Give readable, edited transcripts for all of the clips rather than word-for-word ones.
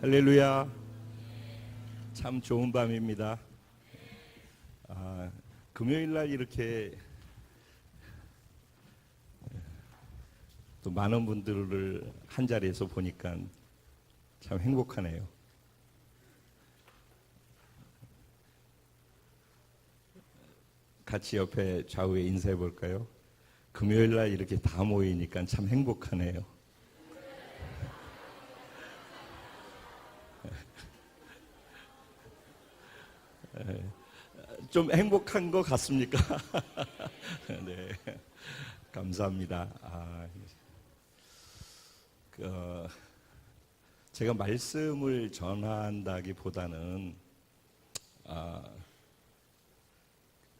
할렐루야. 참 좋은 밤입니다. 금요일 날 이렇게 또 많은 분들을 한 자리에서 보니까 참 행복하네요. 같이 옆에 좌우에 인사해 볼까요? 금요일 날 이렇게 다 모이니까 참 행복하네요. 좀 행복한 것 같습니까? 네, 감사합니다. 제가 말씀을 전한다기보다는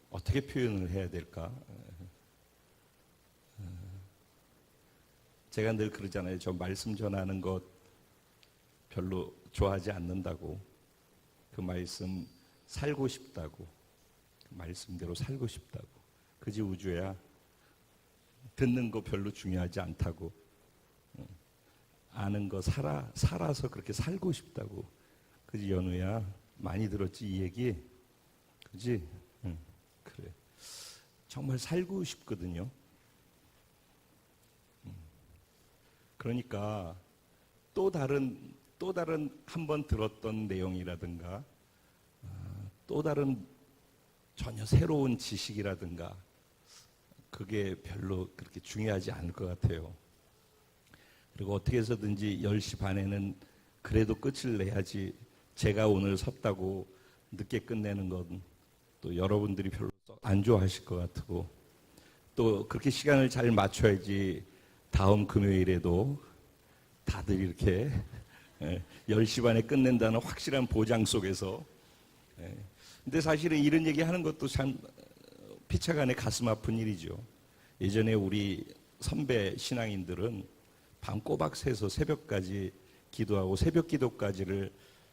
어떻게 표현을 해야 될까? 제가 늘 그러잖아요. 저 말씀 전하는 것 별로 좋아하지 않는다고. 그 말씀 살고 싶다고. 그 말씀대로 살고 싶다고. 그지 우주야. 듣는 거 별로 중요하지 않다고. 아는 거 살아서 그렇게 살고 싶다고. 그지 연우야. 많이 들었지 이 얘기. 그지? 응, 그래. 정말 살고 싶거든요. 그러니까 또 다른 한 번 들었던 내용이라든가 또 다른 전혀 새로운 지식이라든가 그게 별로 그렇게 중요하지 않을 것 같아요. 그리고 어떻게 해서든지 10시 반에는 그래도 끝을 내야지. 제가 오늘 섰다고 늦게 끝내는 건 또 여러분들이 별로 안 좋아하실 것 같고, 또 그렇게 시간을 잘 맞춰야지 다음 금요일에도 다들 이렇게 10시 반에 끝낸다는 확실한 보장 속에서. 근데 사실은 이런 얘기 하는 것도 참 피차간에 가슴 아픈 일이죠. 예전에 우리 선배 신앙인들은 밤 꼬박 새서 새벽까지 기도하고 새벽 기도까지를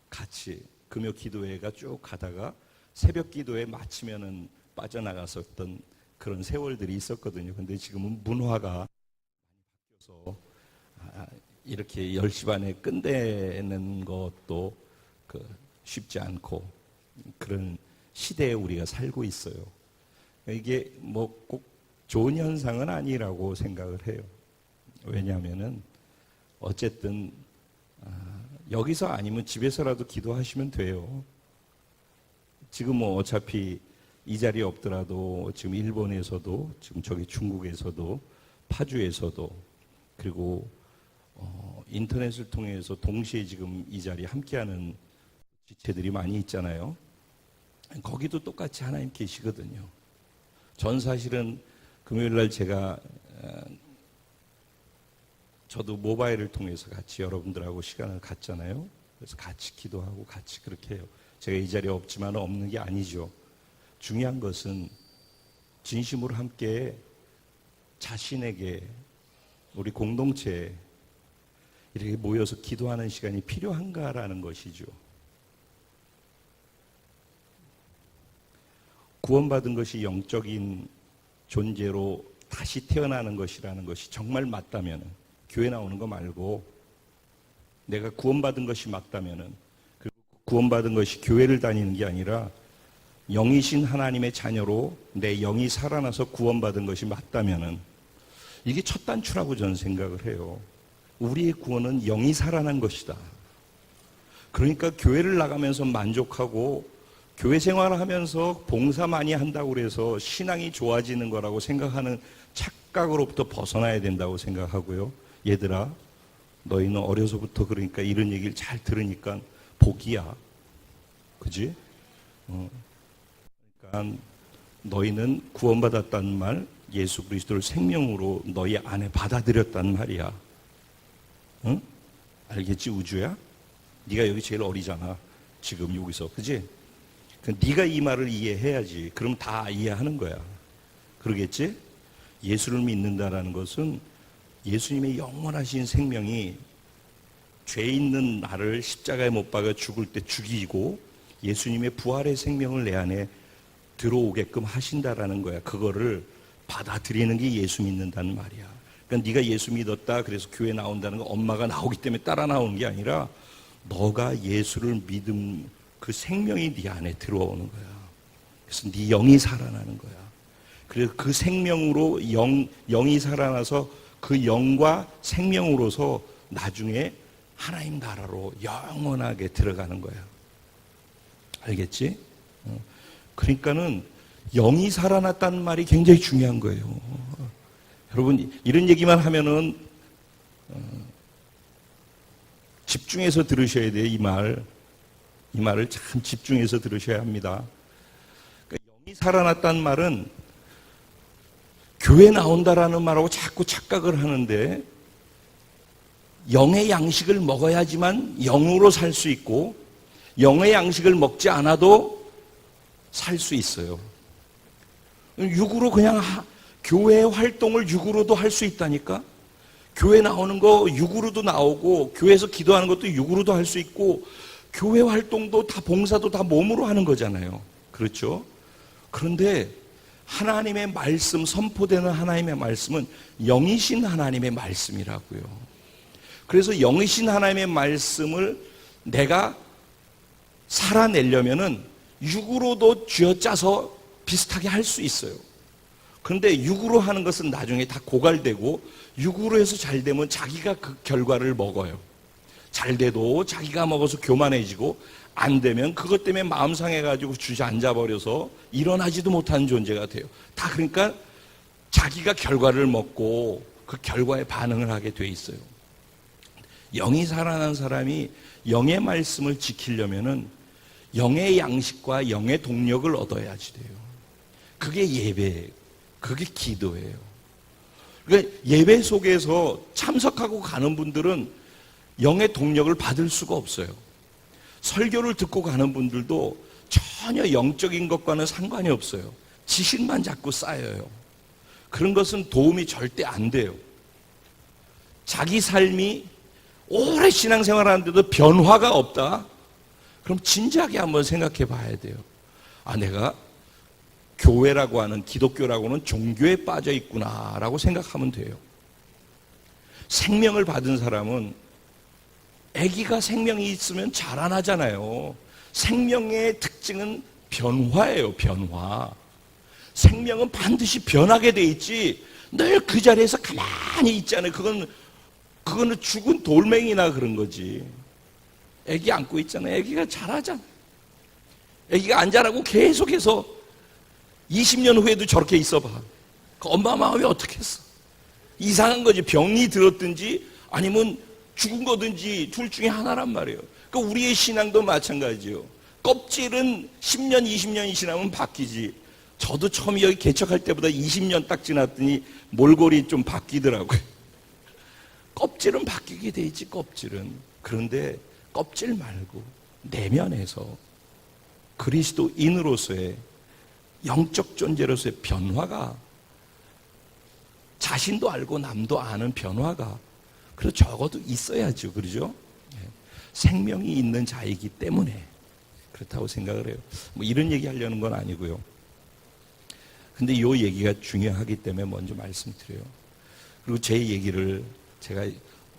같이 금요 기도회가 쭉 가다가 새벽 기도회 마치면은 빠져나갔었던 그런 세월들이 있었거든요. 근데 지금은 문화가 많이 바뀌어서 이렇게 10시 반에 끝내는 것도 쉽지 않고 그런 시대에 우리가 살고 있어요. 이게 뭐 꼭 좋은 현상은 아니라고 생각을 해요. 왜냐하면은 어쨌든 여기서 아니면 집에서라도 기도하시면 돼요. 지금 뭐 어차피 이 자리에 없더라도 지금 일본에서도 지금 저기 중국에서도 파주에서도 그리고 인터넷을 통해서 동시에 지금 이 자리에 함께하는 지체들이 많이 있잖아요. 거기도 똑같이 하나님 계시거든요. 전 사실은 금요일날 제가 저도 모바일을 통해서 같이 여러분들하고 시간을 갖잖아요. 그래서 같이 기도하고 같이 그렇게 해요. 제가 이 자리에 없지만 없는 게 아니죠. 중요한 것은 진심으로 함께 자신에게 우리 공동체에 이렇게 모여서 기도하는 시간이 필요한가라는 것이죠. 구원받은 것이 영적인 존재로 다시 태어나는 것이라는 것이 정말 맞다면, 교회 나오는 거 말고 내가 구원받은 것이 맞다면, 그리고 구원받은 것이 교회를 다니는 게 아니라 영이신 하나님의 자녀로 내 영이 살아나서 구원받은 것이 맞다면 이게 첫 단추라고 저는 생각을 해요. 우리의 구원은 영이 살아난 것이다. 그러니까 교회를 나가면서 만족하고 교회 생활을 하면서 봉사 많이 한다고 그래서 신앙이 좋아지는 거라고 생각하는 착각으로부터 벗어나야 된다고 생각하고요. 얘들아, 너희는 어려서부터 그러니까 이런 얘기를 잘 들으니까 복이야. 그지? 그러니까 너희는 구원받았다는 말, 예수 그리스도를 생명으로 너희 안에 받아들였단 말이야. 응? 알겠지 우주야? 네가 여기 제일 어리잖아. 지금 여기서. 그지? 네가 이 말을 이해해야지. 그럼 다 이해하는 거야. 그러겠지? 예수를 믿는다라는 것은 예수님의 영원하신 생명이 죄 있는 나를 십자가에 못 박아 죽을 때 죽이고 예수님의 부활의 생명을 내 안에 들어오게끔 하신다라는 거야. 그거를 받아들이는 게 예수 믿는다는 말이야. 그러니까 네가 예수 믿었다 그래서 교회 나온다는 거 엄마가 나오기 때문에 따라 나오는 게 아니라 너가 예수를 믿음 그 생명이 네 안에 들어오는 거야. 그래서 네 영이 살아나는 거야. 그래서 그 생명으로 영이 살아나서 그 영과 생명으로서 나중에 하나님 나라로 영원하게 들어가는 거야. 알겠지? 그러니까는 영이 살아났다는 말이 굉장히 중요한 거예요. 여러분, 이런 얘기만 하면은 집중해서 들으셔야 돼요. 이 말을 참 집중해서 들으셔야 합니다. 그러니까 영이 살아났다는 말은 교회 나온다라는 말하고 자꾸 착각을 하는데, 영의 양식을 먹어야지만 영으로 살 수 있고 영의 양식을 먹지 않아도 살 수 있어요. 육으로 그냥 교회 활동을 육으로도 할 수 있다니까. 교회 나오는 거 육으로도 나오고 교회에서 기도하는 것도 육으로도 할 수 있고 교회 활동도 다 봉사도 다 몸으로 하는 거잖아요. 그렇죠? 그런데 하나님의 말씀, 선포되는 하나님의 말씀은 영이신 하나님의 말씀이라고요. 그래서 영이신 하나님의 말씀을 내가 살아내려면은 육으로도 쥐어짜서 비슷하게 할 수 있어요. 그런데 육으로 하는 것은 나중에 다 고갈되고, 육으로 해서 잘 되면 자기가 그 결과를 먹어요. 잘 돼도 자기가 먹어서 교만해지고, 안 되면 그것 때문에 마음 상해가지고 주저앉아버려서 일어나지도 못하는 존재가 돼요. 다 그러니까 자기가 결과를 먹고 그 결과에 반응을 하게 돼 있어요. 영이 살아난 사람이 영의 말씀을 지키려면은 영의 양식과 영의 동력을 얻어야지 돼요. 그게 예배, 그게 기도예요. 그러니까 예배 속에서 참석하고 가는 분들은 영의 동력을 받을 수가 없어요. 설교를 듣고 가는 분들도 전혀 영적인 것과는 상관이 없어요. 지식만 자꾸 쌓여요. 그런 것은 도움이 절대 안 돼요. 자기 삶이 오래 신앙생활 하는데도 변화가 없다? 그럼 진지하게 한번 생각해 봐야 돼요. 아, 내가 교회라고 하는, 기독교라고는 종교에 빠져 있구나라고 생각하면 돼요. 생명을 받은 사람은 아기가 생명이 있으면 자라나잖아요. 생명의 특징은 변화예요, 변화. 생명은 반드시 변하게 돼 있지 늘 그 자리에서 가만히 있잖아요. 그거는 죽은 돌멩이나 그런 거지. 아기 안고 있잖아요. 아기가 자라잖아요. 아기가 안 자라고 계속해서 20년 후에도 저렇게 있어봐. 그 엄마 마음이 어떻겠어? 이상한 거지. 병이 들었든지 아니면 죽은 거든지 둘 중에 하나란 말이에요. 그러니까 우리의 신앙도 마찬가지예요. 껍질은 10년, 20년이 지나면 바뀌지. 저도 처음 여기 개척할 때보다 20년 딱 지났더니 몰골이 좀 바뀌더라고요. 껍질은 바뀌게 돼 있지, 껍질은. 그런데 껍질 말고 내면에서 그리스도인으로서의 영적 존재로서의 변화가, 자신도 알고 남도 아는 변화가 그래도 적어도 있어야죠. 그러죠? 생명이 있는 자이기 때문에 그렇다고 생각을 해요. 뭐 이런 얘기 하려는 건 아니고요. 근데 이 얘기가 중요하기 때문에 먼저 말씀드려요. 그리고 제 얘기를 제가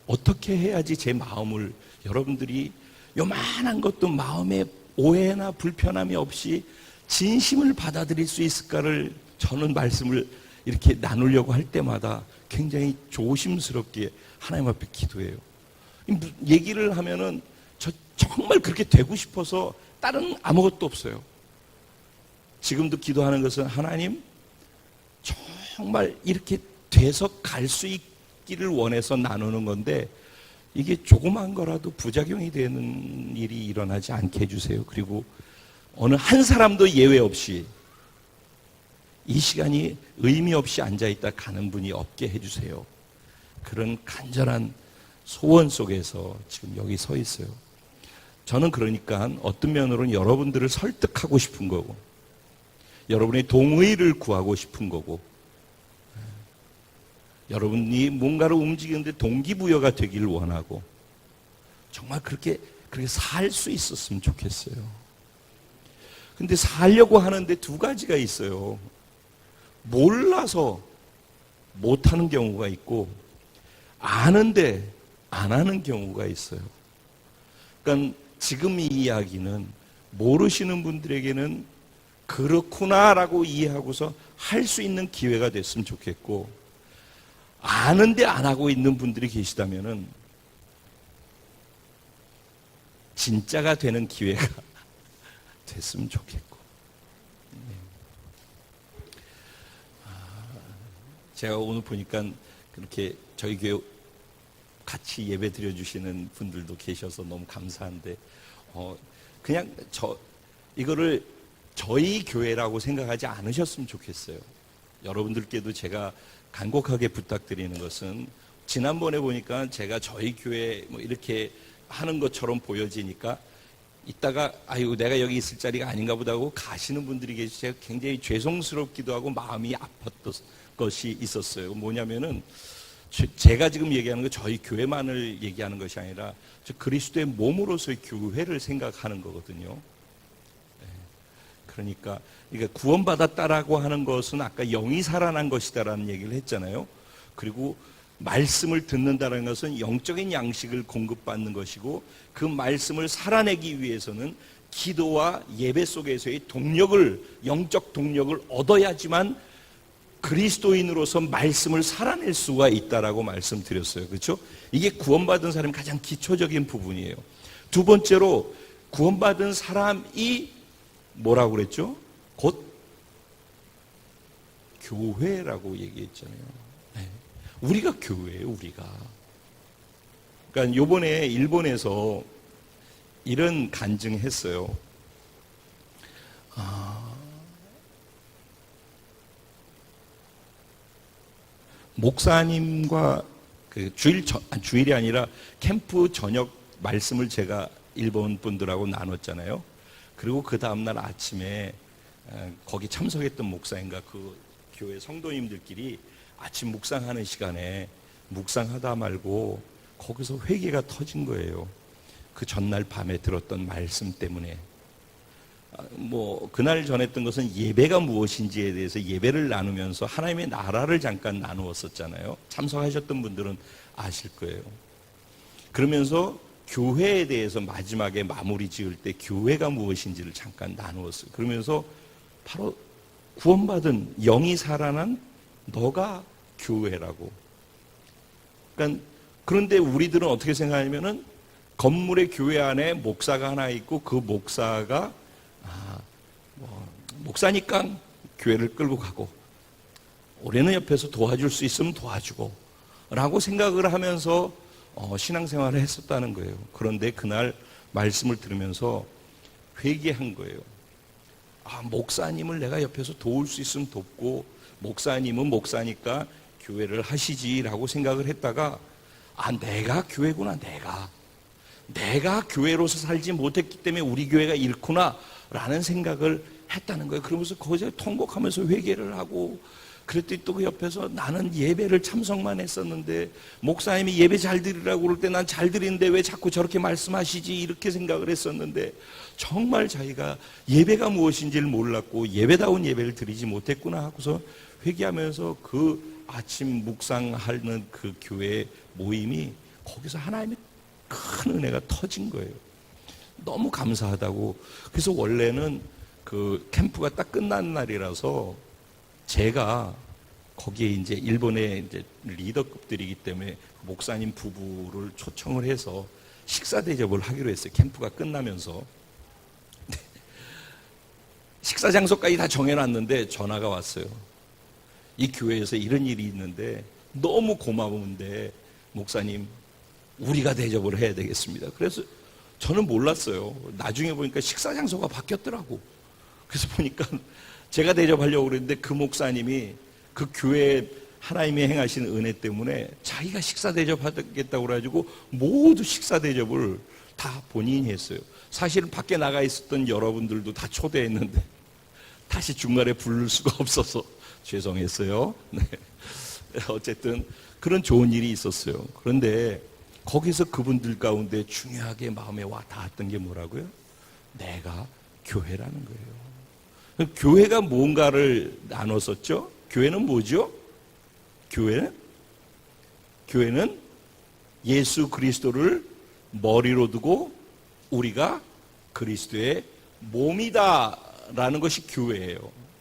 어떻게 해야지 제 마음을, 여러분들이 요만한 것도 마음에 오해나 불편함이 없이 진심을 받아들일 수 있을까를 저는 말씀을 이렇게 나누려고 할 때마다 굉장히 조심스럽게 하나님 앞에 기도해요. 얘기를 하면은 저 정말 그렇게 되고 싶어서 다른 아무것도 없어요. 지금도 기도하는 것은 하나님 정말 이렇게 돼서 갈 수 있기를 원해서 나누는 건데, 이게 조그만 거라도 부작용이 되는 일이 일어나지 않게 해주세요. 그리고 어느 한 사람도 예외 없이 이 시간이 의미 없이 앉아있다 가는 분이 없게 해주세요. 그런 간절한 소원 속에서 지금 여기 서 있어요. 저는 그러니까 어떤 면으로는 여러분들을 설득하고 싶은 거고, 여러분의 동의를 구하고 싶은 거고, 여러분이 뭔가를 움직이는데 동기부여가 되기를 원하고, 정말 그렇게 살 수 있었으면 좋겠어요. 근데 살려고 하는데 두 가지가 있어요. 몰라서 못하는 경우가 있고, 아는데 안 하는 경우가 있어요. 그러니까 지금 이 이야기는 모르시는 분들에게는 그렇구나라고 이해하고서 할 수 있는 기회가 됐으면 좋겠고, 아는데 안 하고 있는 분들이 계시다면은 진짜가 되는 기회가 됐으면 좋겠고. 제가 오늘 보니까 그렇게 저희 교회 같이 예배 드려주시는 분들도 계셔서 너무 감사한데, 그냥 이거를 저희 교회라고 생각하지 않으셨으면 좋겠어요. 여러분들께도 제가 간곡하게 부탁드리는 것은, 지난번에 보니까 제가 저희 교회 뭐 이렇게 하는 것처럼 보여지니까 이따가 아유 내가 여기 있을 자리가 아닌가 보다 하고 가시는 분들이 계시, 제가 굉장히 죄송스럽기도 하고 마음이 아팠던 것이 있었어요. 뭐냐면은 제가 지금 얘기하는 거 저희 교회만을 얘기하는 것이 아니라 저 그리스도의 몸으로서의 교회를 생각하는 거거든요. 그러니까 구원받았다라고 하는 것은 아까 영이 살아난 것이다라는 얘기를 했잖아요. 그리고 말씀을 듣는다는 것은 영적인 양식을 공급받는 것이고, 그 말씀을 살아내기 위해서는 기도와 예배 속에서의 동력을, 영적 동력을 얻어야지만 그리스도인으로서 말씀을 살아낼 수가 있다라고 말씀드렸어요. 그렇죠? 이게 구원받은 사람의 가장 기초적인 부분이에요. 두 번째로, 구원받은 사람이 뭐라고 그랬죠? 곧 교회라고 얘기했잖아요. 네. 우리가 교회예요, 우리가. 그러니까 요번에 일본에서 이런 간증했어요. 목사님과 주일이 아니라 캠프 저녁 말씀을 제가 일본 분들하고 나눴잖아요. 그리고 그 다음날 아침에 거기 참석했던 목사인가 그 교회 성도님들끼리 아침 묵상하는 시간에 묵상하다 말고 거기서 회개가 터진 거예요. 그 전날 밤에 들었던 말씀 때문에. 뭐 그날 전했던 것은 예배가 무엇인지에 대해서 예배를 나누면서 하나님의 나라를 잠깐 나누었었잖아요. 참석하셨던 분들은 아실 거예요. 그러면서 교회에 대해서 마지막에 마무리 지을 때 교회가 무엇인지를 잠깐 나누었어요. 그러면서 바로 구원받은 영이 살아난 너가 교회라고. 그러니까 그런데 우리들은 어떻게 생각하냐면은 건물의 교회 안에 목사가 하나 있고 그 목사가 목사니까 교회를 끌고 가고 올해는 옆에서 도와줄 수 있으면 도와주고 라고 생각을 하면서 신앙생활을 했었다는 거예요. 그런데 그날 말씀을 들으면서 회개한 거예요. 목사님을 내가 옆에서 도울 수 있으면 돕고 목사님은 목사니까 교회를 하시지라고 생각을 했다가 내가 교회구나. 내가 교회로서 살지 못했기 때문에 우리 교회가 잃구나 라는 생각을 했다는 거예요. 그러면서 거기서 통곡하면서 회개를 하고, 그랬더니 또 그 옆에서 나는 예배를 참석만 했었는데 목사님이 예배 잘 드리라고 그럴 때 난 잘 드리는데 왜 자꾸 저렇게 말씀하시지, 이렇게 생각을 했었는데 정말 자기가 예배가 무엇인지를 몰랐고 예배다운 예배를 드리지 못했구나 하고서 회개하면서 그 아침 묵상하는 그 교회 모임이 거기서 하나님의 큰 은혜가 터진 거예요. 너무 감사하다고. 그래서 원래는 그 캠프가 딱 끝난 날이라서 제가 거기에 이제 일본의 이제 리더급들이기 때문에 목사님 부부를 초청을 해서 식사 대접을 하기로 했어요. 캠프가 끝나면서. 식사 장소까지 다 정해놨는데 전화가 왔어요. 이 교회에서 이런 일이 있는데 너무 고마운데 목사님 우리가 대접을 해야 되겠습니다. 그래서 저는 몰랐어요. 나중에 보니까 식사 장소가 바뀌었더라고. 그래서 보니까 제가 대접하려고 그랬는데 그 목사님이 그 교회 하나님이 행하신 은혜 때문에 자기가 식사 대접하겠다고 그래가지고 모두 식사 대접을 다 본인이 했어요. 사실은 밖에 나가 있었던 여러분들도 다 초대했는데 다시 중간에 부를 수가 없어서 죄송했어요. 네. 어쨌든 그런 좋은 일이 있었어요. 그런데 거기서 그분들 가운데 중요하게 마음에 와 닿았던 게 뭐라고요? 내가 교회라는 거예요. 교회가 뭔가를 나눴었죠? 교회는 뭐죠? 교회는 예수 그리스도를 머리로 두고 우리가 그리스도의 몸이다라는 것이 교회예요.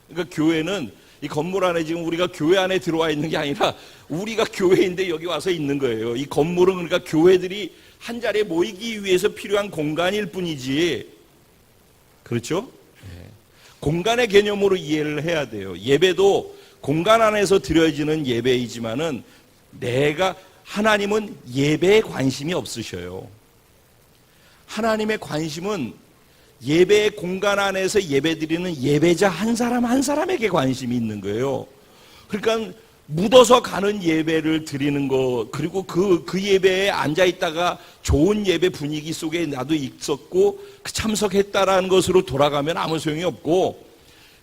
그러니까 교회는 이 건물 안에 지금 우리가 교회 안에 들어와 있는 게 아니라 우리가 교회인데 여기 와서 있는 거예요. 이 건물은 그러니까 교회들이 한 자리에 모이기 위해서 필요한 공간일 뿐이지. 그렇죠? 공간의 개념으로 이해를 해야 돼요. 예배도 공간 안에서 드려지는 예배이지만은 하나님은 예배에 관심이 없으셔요. 하나님의 관심은 예배의 공간 안에서 예배드리는 예배자 한 사람 한 사람에게 관심이 있는 거예요. 그러니까 묻어서 가는 예배를 드리는 거, 그리고 그 예배에 앉아 있다가 좋은 예배 분위기 속에 나도 있었고 참석했다라는 것으로 돌아가면 아무 소용이 없고,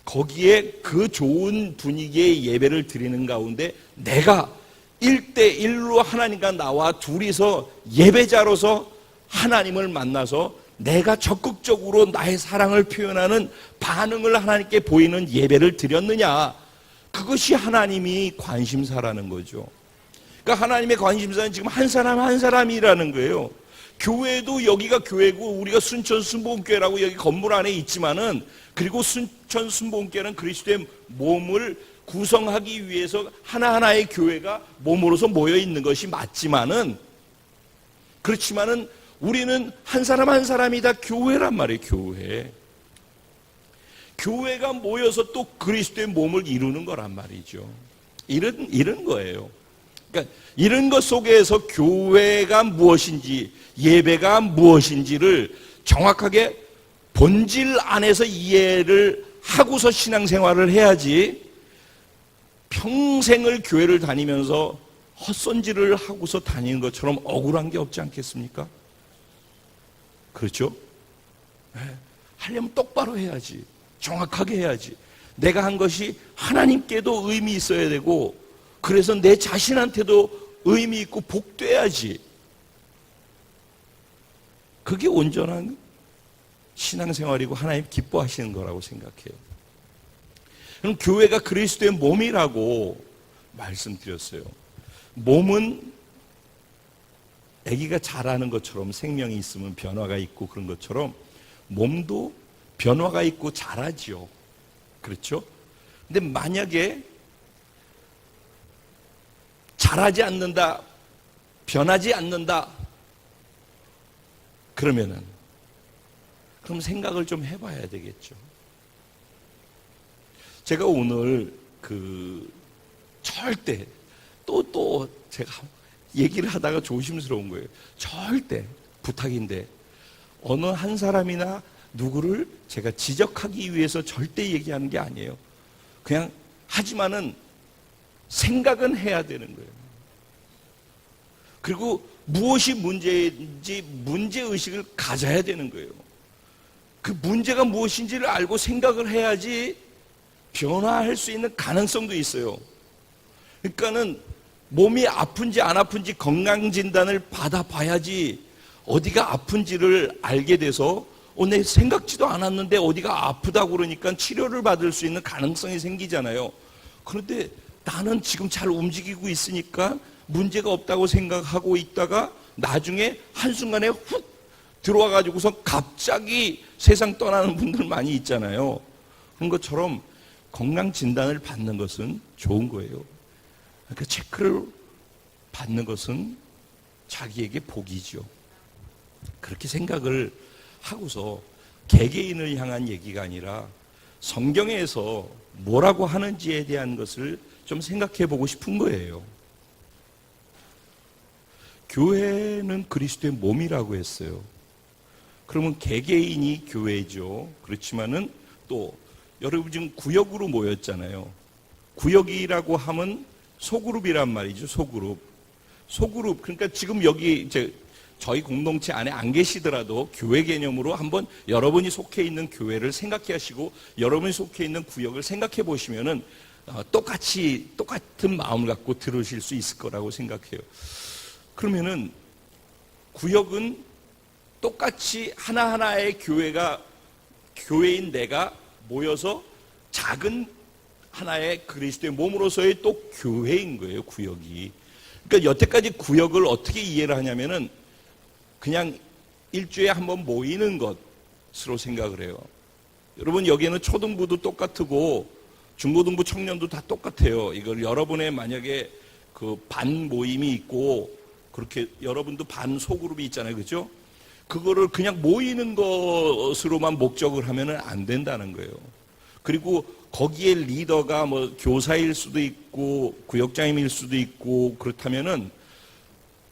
거기에 그 좋은 분위기의 예배를 드리는 가운데 내가 1대1로 하나님과 나와 둘이서 예배자로서 하나님을 만나서 내가 적극적으로 나의 사랑을 표현하는 반응을 하나님께 보이는 예배를 드렸느냐, 그것이 하나님이 관심사라는 거죠. 그러니까 하나님의 관심사는 지금 한 사람 한 사람이라는 거예요. 교회도 여기가 교회고 우리가 순천 순복음교회라고 여기 건물 안에 있지만은, 그리고 순천 순복음교회는 그리스도의 몸을 구성하기 위해서 하나하나의 교회가 몸으로서 모여 있는 것이 맞지만은, 그렇지만은 우리는 한 사람 한 사람이 다 교회란 말이에요. 교회. 교회가 모여서 또 그리스도의 몸을 이루는 거란 말이죠. 이런 거예요. 그러니까 이런 것 속에서 교회가 무엇인지, 예배가 무엇인지를 정확하게 본질 안에서 이해를 하고서 신앙생활을 해야지, 평생을 교회를 다니면서 헛손질을 하고서 다니는 것처럼 억울한 게 없지 않겠습니까? 그렇죠? 하려면 똑바로 해야지. 정확하게 해야지. 내가 한 것이 하나님께도 의미 있어야 되고, 그래서 내 자신한테도 의미 있고 복돼야지. 그게 온전한 신앙생활이고 하나님 기뻐하시는 거라고 생각해요. 그럼 교회가 그리스도의 몸이라고 말씀드렸어요. 몸은 아기가 자라는 것처럼 생명이 있으면 변화가 있고 그런 것처럼 몸도 변화가 있고 자라지요. 그렇죠? 근데 만약에 자라지 않는다, 변하지 않는다, 그러면 생각을 좀 해봐야 되겠죠. 제가 오늘 절대 또 제가 얘기를 하다가 조심스러운 거예요. 절대 부탁인데 어느 한 사람이나 누구를 제가 지적하기 위해서 절대 얘기하는 게 아니에요. 그냥 하지만은 생각은 해야 되는 거예요. 그리고 무엇이 문제인지 문제의식을 가져야 되는 거예요. 그 문제가 무엇인지를 알고 생각을 해야지 변화할 수 있는 가능성도 있어요. 그러니까는 몸이 아픈지 안 아픈지 건강진단을 받아봐야지 어디가 아픈지를 알게 돼서 내 생각지도 않았는데 어디가 아프다고 그러니까 치료를 받을 수 있는 가능성이 생기잖아요. 그런데 나는 지금 잘 움직이고 있으니까 문제가 없다고 생각하고 있다가 나중에 한순간에 훅 들어와가지고서 갑자기 세상 떠나는 분들 많이 있잖아요. 그런 것처럼 건강진단을 받는 것은 좋은 거예요. 그러니까 체크를 받는 것은 자기에게 복이죠. 그렇게 생각을 하고서 개개인을 향한 얘기가 아니라 성경에서 뭐라고 하는지에 대한 것을 좀 생각해 보고 싶은 거예요. 교회는 그리스도의 몸이라고 했어요. 그러면 개개인이 교회죠. 그렇지만은 또 여러분 지금 구역으로 모였잖아요. 구역이라고 하면 소그룹이란 말이죠. 소그룹. 그러니까 지금 여기 저희 공동체 안에 안 계시더라도 교회 개념으로 한번 여러분이 속해 있는 교회를 생각해 하시고 여러분이 속해 있는 구역을 생각해 보시면은 똑같은 마음을 갖고 들으실 수 있을 거라고 생각해요. 그러면은 구역은 똑같이 하나하나의 교회인 내가 모여서 작은 하나의 그리스도의 몸으로서의 또 교회인 거예요, 구역이. 그러니까 여태까지 구역을 어떻게 이해를 하냐면은 그냥 일주일에 한 번 모이는 것으로 생각을 해요. 여러분, 여기에는 초등부도 똑같고 중고등부 청년도 다 똑같아요. 이걸 여러분의 만약에 그 반 모임이 있고 그렇게 여러분도 반 소그룹이 있잖아요. 그죠? 그거를 그냥 모이는 것으로만 목적을 하면은 안 된다는 거예요. 그리고 거기에 리더가 뭐 교사일 수도 있고 구역장님일 수도 있고 그렇다면은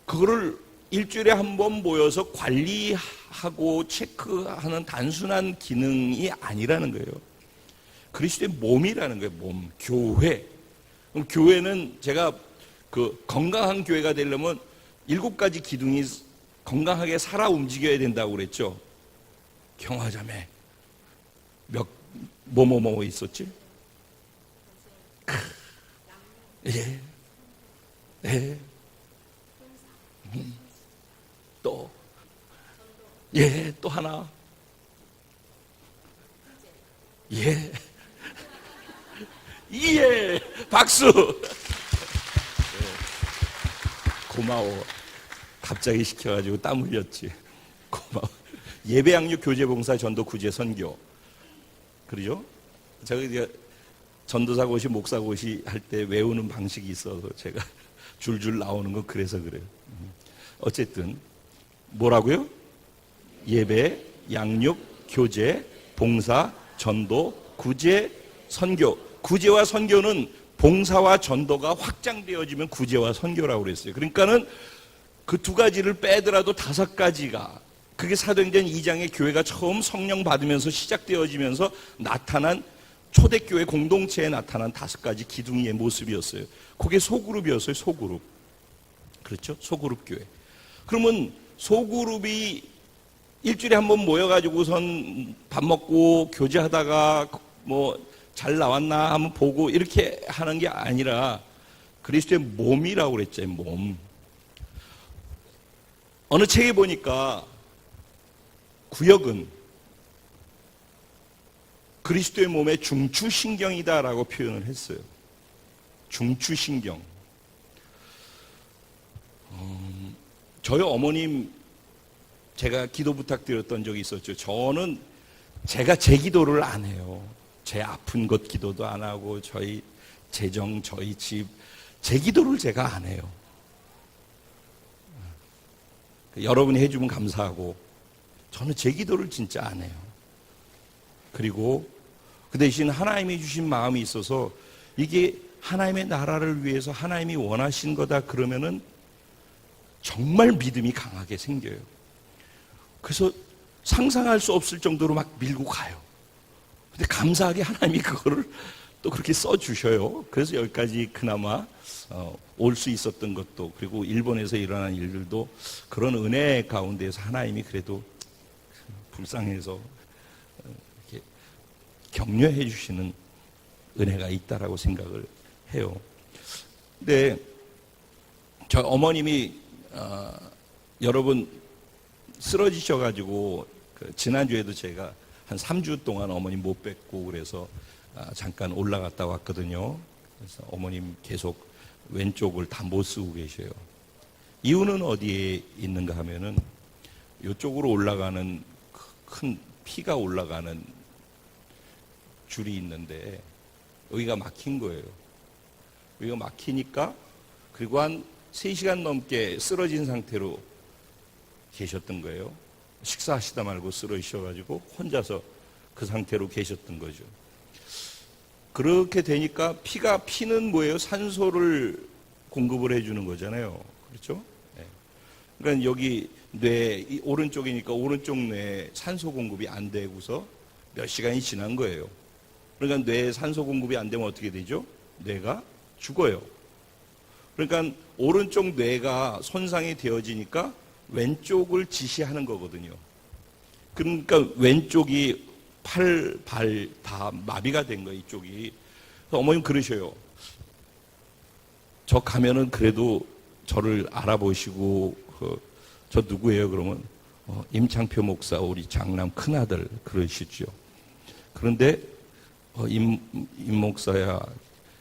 그거를 일주일에 한 번 모여서 관리하고 체크하는 단순한 기능이 아니라는 거예요. 그리스도의 몸이라는 거예요. 몸, 교회. 그럼 교회는 제가 그 건강한 교회가 되려면 7가지 기둥이 건강하게 살아 움직여야 된다고 그랬죠. 경화자매 뭐뭐 있었지? 예, 예, 또, 예, 또 하나, 예, 예, 박수. 고마워. 갑자기 시켜가지고 땀 흘렸지. 고마워. 예배, 양육, 교제, 봉사, 전도, 구제, 선교. 그러죠? 제가 이제 전도사고시, 목사고시 할 때 외우는 방식이 있어서 제가 줄줄 나오는 건 그래서 그래요. 어쨌든 뭐라고요? 예배, 양육, 교제, 봉사, 전도, 구제, 선교. 구제와 선교는 봉사와 전도가 확장되어지면 구제와 선교라고 그랬어요. 그러니까는 그 2가지를 빼더라도 5가지가, 그게 사도행전 2장의 교회가 처음 성령 받으면서 시작되어지면서 나타난 초대교회 공동체에 나타난 5가지 기둥의 모습이었어요. 그게 소그룹이었어요. 소그룹. 그렇죠? 소그룹 교회. 그러면 소그룹이 일주일에 한 번 모여가지고선 밥 먹고 교제하다가 뭐 잘 나왔나 한번 보고 이렇게 하는 게 아니라 그리스도의 몸이라고 그랬죠. 몸. 어느 책에 보니까 구역은 그리스도의 몸의 중추신경이다라고 표현을 했어요. 중추신경. 저희 어머님 제가 기도 부탁드렸던 적이 있었죠. 저는 제가 제 기도를 안 해요. 제 아픈 것 기도도 안 하고 저희 재정, 저희 집, 제 기도를 제가 안 해요. 여러분이 해주면 감사하고 저는 제 기도를 진짜 안 해요. 그리고 그 대신 하나님이 주신 마음이 있어서 이게 하나님의 나라를 위해서 하나님이 원하신 거다 그러면은 정말 믿음이 강하게 생겨요. 그래서 상상할 수 없을 정도로 막 밀고 가요. 근데 감사하게 하나님이 그거를 또 그렇게 써주셔요. 그래서 여기까지 그나마 올 수 있었던 것도, 그리고 일본에서 일어난 일들도 그런 은혜 가운데서 하나님이 그래도 불쌍해서 이렇게 격려해 주시는 은혜가 있다라고 생각을 해요. 근데 저 어머님이 여러분 쓰러지셔가지고 지난주에도 제가 한 3주 동안 어머님 못 뵙고 그래서 잠깐 올라갔다 왔거든요. 그래서 어머님 계속 왼쪽을 다 못 쓰고 계셔요. 이유는 어디에 있는가 하면은 이쪽으로 올라가는 큰 피가 올라가는 줄이 있는데 여기가 막힌 거예요. 여기가 막히니까, 그리고 한 3시간 넘게 쓰러진 상태로 계셨던 거예요. 식사하시다 말고 쓰러지셔가지고 혼자서 그 상태로 계셨던 거죠. 그렇게 되니까 피가 피는 뭐예요? 산소를 공급을 해주는 거잖아요. 그렇죠? 네. 그러니까 여기 뇌, 오른쪽이니까 오른쪽 뇌에 산소 공급이 안 되고서 몇 시간이 지난 거예요. 그러니까 뇌에 산소 공급이 안 되면 어떻게 되죠? 뇌가 죽어요. 그러니까 오른쪽 뇌가 손상이 되어지니까 왼쪽을 지시하는 거거든요. 그러니까 왼쪽이 팔, 발 다 마비가 된 거예요, 이쪽이. 그래서 어머님 그러셔요. 저 가면은 그래도 저를 알아보시고, 저 누구예요? 그러면, 임창표 목사, 우리 장남 큰아들, 그러시죠. 그런데, 임 목사야,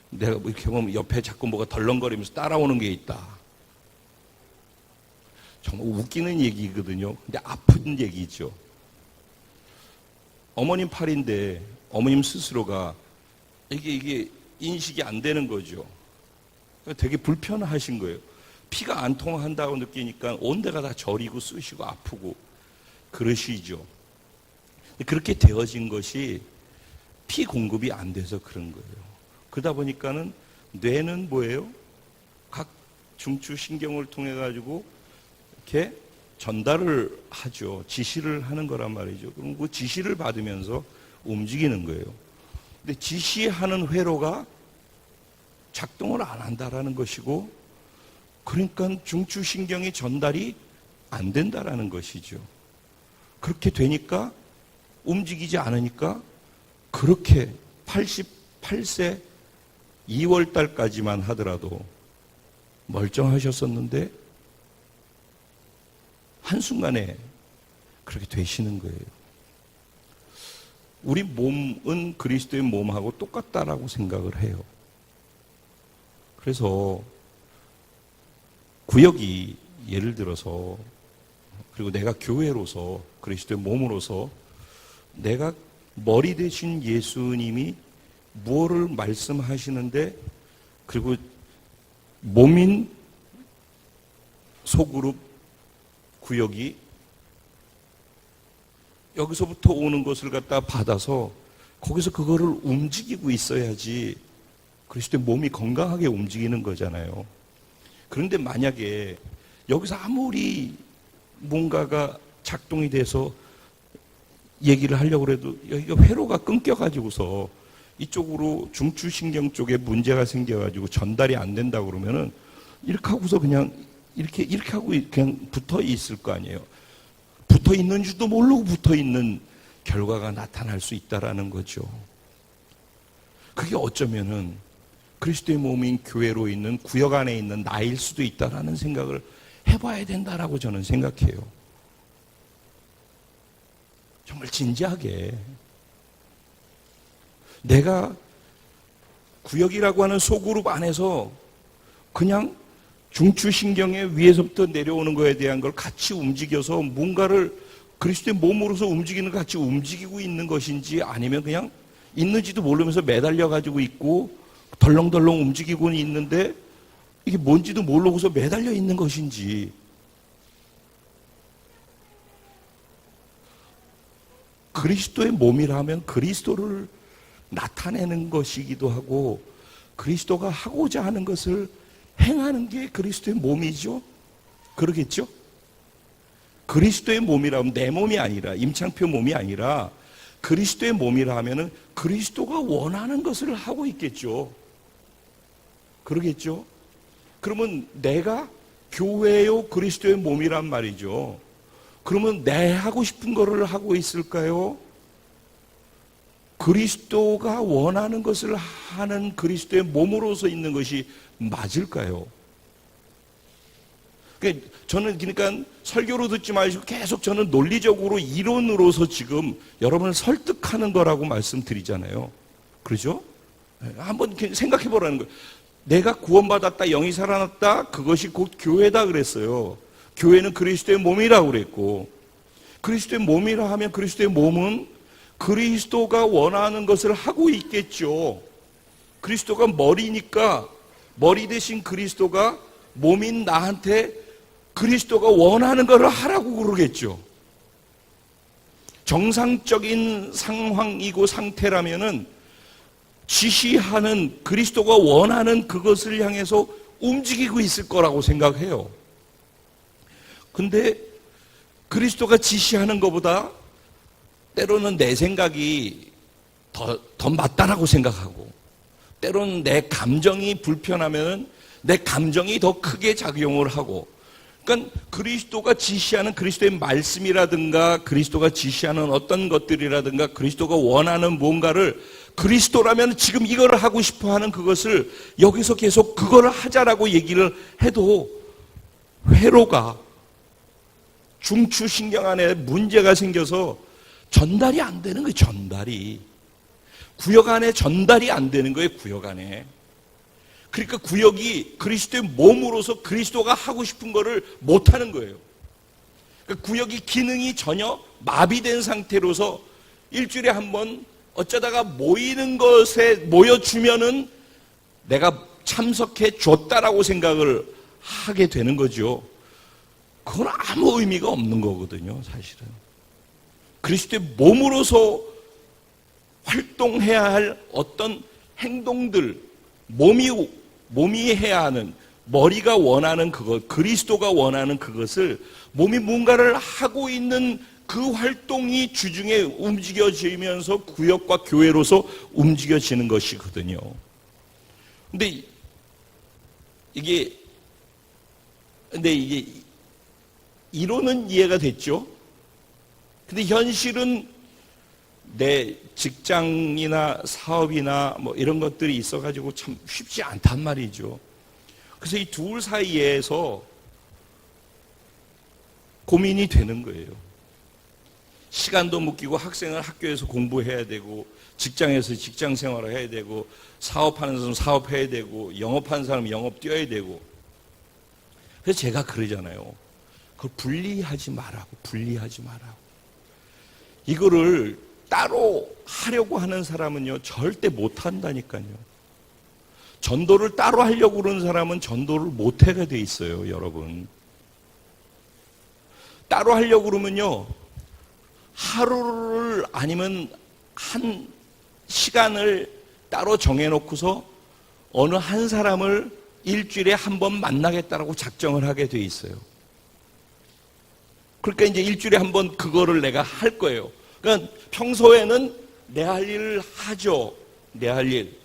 내가 이렇게 보면 옆에 자꾸 뭐가 덜렁거리면서 따라오는 게 있다. 정말 웃기는 얘기거든요. 근데 아픈 얘기죠. 어머님 팔인데 어머님 스스로가 이게 인식이 안 되는 거죠. 되게 불편하신 거예요. 피가 안 통한다고 느끼니까 온 데가 다 저리고 쑤시고 아프고 그러시죠. 그렇게 되어진 것이 피 공급이 안 돼서 그런 거예요. 그러다 보니까는 뇌는 뭐예요? 각 중추신경을 통해 가지고 이렇게 전달을 하죠. 지시를 하는 거란 말이죠. 그럼 그 지시를 받으면서 움직이는 거예요. 근데 지시하는 회로가 작동을 안 한다라는 것이고, 그러니까 중추신경이 전달이 안 된다라는 것이죠. 그렇게 되니까 움직이지 않으니까 그렇게 88세 2월 달까지만 하더라도 멀쩡하셨었는데 한순간에 그렇게 되시는 거예요. 우리 몸은 그리스도의 몸하고 똑같다라고 생각을 해요. 그래서 구역이 예를 들어서, 그리고 내가 교회로서 그리스도의 몸으로서 내가 머리 되신 예수님이 무엇을 말씀하시는데, 그리고 몸인 소그룹 구역이 여기서부터 오는 것을 갖다 받아서 거기서 그거를 움직이고 있어야지 그리스도의 몸이 건강하게 움직이는 거잖아요. 그런데 만약에 여기서 아무리 뭔가가 작동이 돼서 얘기를 하려고 해도 여기가 회로가 끊겨가지고서 이쪽으로 중추신경 쪽에 문제가 생겨가지고 전달이 안 된다고 그러면은 이렇게 하고서 그냥 이렇게 하고 그냥 붙어 있을 거 아니에요. 붙어 있는 줄도 모르고 붙어 있는 결과가 나타날 수 있다라는 거죠. 그게 어쩌면은 그리스도의 몸인 교회로 있는 구역 안에 있는 나일 수도 있다라는 생각을 해봐야 된다라고 저는 생각해요. 정말 진지하게 내가 구역이라고 하는 소그룹 안에서 그냥 중추신경의 위에서부터 내려오는 거에 대한 걸 같이 움직여서 뭔가를 그리스도의 몸으로서 움직이는 것 같이 움직이고 있는 것인지, 아니면 그냥 있는지도 모르면서 매달려 가지고 있고 덜렁덜렁 움직이고는 있는데 이게 뭔지도 모르고서 매달려 있는 것인지, 그리스도의 몸이라면 그리스도를 나타내는 것이기도 하고 그리스도가 하고자 하는 것을 행하는 게 그리스도의 몸이죠. 그러겠죠? 그리스도의 몸이라면 내 몸이 아니라, 임창표 몸이 아니라 그리스도의 몸이라 하면은 그리스도가 원하는 것을 하고 있겠죠. 그러겠죠? 그러면 내가 교회요 그리스도의 몸이란 말이죠. 그러면 내 하고 싶은 거를 하고 있을까요? 그리스도가 원하는 것을 하는 그리스도의 몸으로서 있는 것이 맞을까요? 저는 그러니까 설교로 듣지 마시고 계속 저는 논리적으로 이론으로서 지금 여러분을 설득하는 거라고 말씀드리잖아요. 그렇죠? 한번 생각해 보라는 거예요. 내가 구원받았다, 영이 살아났다, 그것이 곧 교회다 그랬어요. 교회는 그리스도의 몸이라고 그랬고, 그리스도의 몸이라 하면 그리스도의 몸은 그리스도가 원하는 것을 하고 있겠죠. 그리스도가 머리니까 머리 대신 그리스도가 몸인 나한테 그리스도가 원하는 것을 하라고 그러겠죠. 정상적인 상황이고 상태라면은 지시하는 그리스도가 원하는 그것을 향해서 움직이고 있을 거라고 생각해요. 근데 그리스도가 지시하는 것보다 때로는 내 생각이 더 맞다라고 생각하고, 때로는 내 감정이 불편하면 내 감정이 더 크게 작용을 하고, 그러니까 그리스도가 지시하는 그리스도의 말씀이라든가 그리스도가 지시하는 어떤 것들이라든가 그리스도가 원하는 뭔가를 그리스도라면 지금 이거를 하고 싶어 하는 그것을 여기서 계속 그거를 하자라고 얘기를 해도 회로가 중추신경 안에 문제가 생겨서 전달이 안 되는 거예요. 전달이 구역 안에 전달이 안 되는 거예요. 구역 안에. 그러니까 구역이 그리스도의 몸으로서 그리스도가 하고 싶은 거를 못 하는 거예요. 그 구역이 기능이 전혀 마비된 상태로서 일주일에 한 번 어쩌다가 모이는 것에 모여주면은 내가 참석해 줬다라고 생각을 하게 되는 거죠. 그건 아무 의미가 없는 거거든요, 사실은. 그리스도의 몸으로서 활동해야 할 어떤 행동들, 몸이 해야 하는, 머리가 원하는 그것, 그리스도가 원하는 그것을 몸이 뭔가를 하고 있는 그 활동이 주중에 움직여지면서 구역과 교회로서 움직여지는 것이거든요. 근데 이게 이론은 이해가 됐죠? 근데 현실은 내 직장이나 사업이나 뭐 이런 것들이 있어가지고 참 쉽지 않단 말이죠. 그래서 이 둘 사이에서 고민이 되는 거예요. 시간도 묶이고 학생은 학교에서 공부해야 되고 직장에서 직장 생활을 해야 되고 사업하는 사람은 사업해야 되고 영업하는 사람은 영업 뛰어야 되고. 그래서 제가 그러잖아요. 그걸 분리하지 말라고. 이거를 따로 하려고 하는 사람은요 절대 못한다니까요. 전도를 따로 하려고 그러는 사람은 전도를 못하게 돼 있어요, 여러분. 따로 하려고 그러면요 하루를 아니면 한 시간을 따로 정해놓고서 어느 한 사람을 일주일에 한 번 만나겠다라고 작정을 하게 돼 있어요. 그러니까 이제 일주일에 한 번 그거를 내가 할 거예요. 그러니까 평소에는 내 할 일을 하죠. 내 할 일.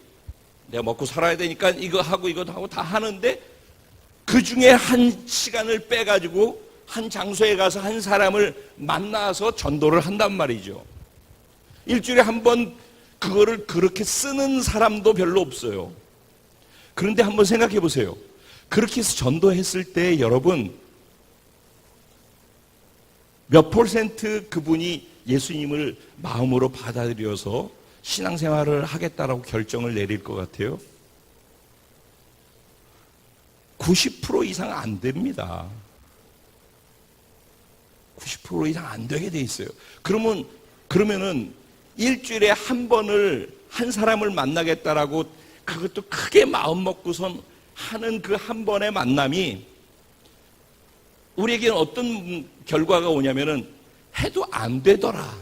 내가 먹고 살아야 되니까 이거 하고 이것도 하고 다 하는데 그 중에 한 시간을 빼가지고 한 장소에 가서 한 사람을 만나서 전도를 한단 말이죠. 일주일에 한 번 그거를 그렇게 쓰는 사람도 별로 없어요. 그런데 한번 생각해 보세요. 그렇게 해서 전도했을 때 여러분 몇 %, 그분이 예수님을 마음으로 받아들여서 신앙생활을 하겠다라고 결정을 내릴 것 같아요? 90% 이상 안 됩니다. 90% 이상 안 되게 돼 있어요. 그러면은 일주일에 한 번을 한 사람을 만나겠다라고 그것도 크게 마음 먹고선 하는 그 한 번의 만남이 우리에게는 어떤 결과가 오냐면은 해도 안 되더라.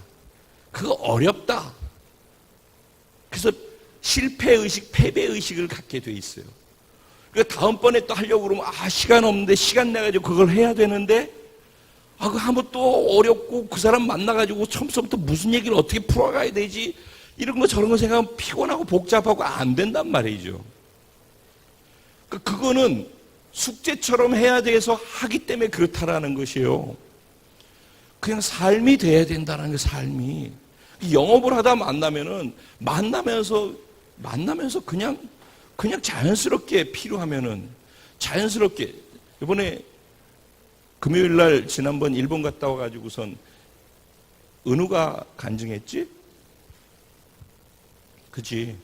그거 어렵다. 그래서 실패의식, 패배의식을 갖게 돼 있어요. 그러니까 다음번에 또 하려고 그러면 시간 없는데 시간 내가지고 그걸 해야 되는데 그거 하면 또 어렵고 그 사람 만나가지고 처음부터 무슨 얘기를 어떻게 풀어가야 되지? 이런 거 저런 거 생각하면 피곤하고 복잡하고 안 된단 말이죠. 그거는 숙제처럼 해야 돼서 하기 때문에 그렇다라는 것이에요. 그냥 삶이 돼야 된다는 거예요, 삶이. 영업을 하다 만나면서 그냥 자연스럽게 필요하면은 자연스럽게 이번에 금요일 날 지난번 일본 갔다 와가지고선 은우가 간증했지? 그지?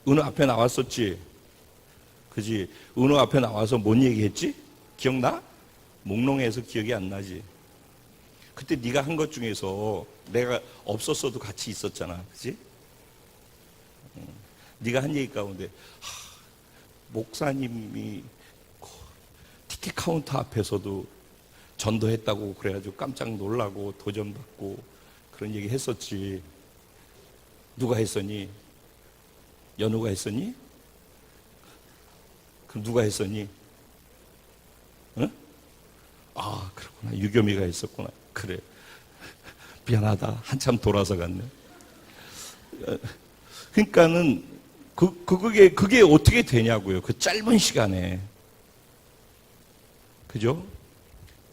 은우 앞에 나왔었지? 그지? 은우 앞에 나와서 뭔 얘기했지? 기억나? 몽롱해서 기억이 안 나지? 그때 네가 한 것 중에서 내가 없었어도 같이 있었잖아, 그지? 네가 한 얘기 가운데 목사님이 티켓 카운터 앞에서도 전도했다고 그래가지고 깜짝 놀라고 도전받고 그런 얘기 했었지. 누가 했었니? 연우가 했었니? 그럼 누가 했었니? 응? 그렇구나. 유겸이가 했었구나. 그래. 미안하다. 한참 돌아서 갔네. 그러니까는 그게 어떻게 되냐고요. 그 짧은 시간에. 그죠?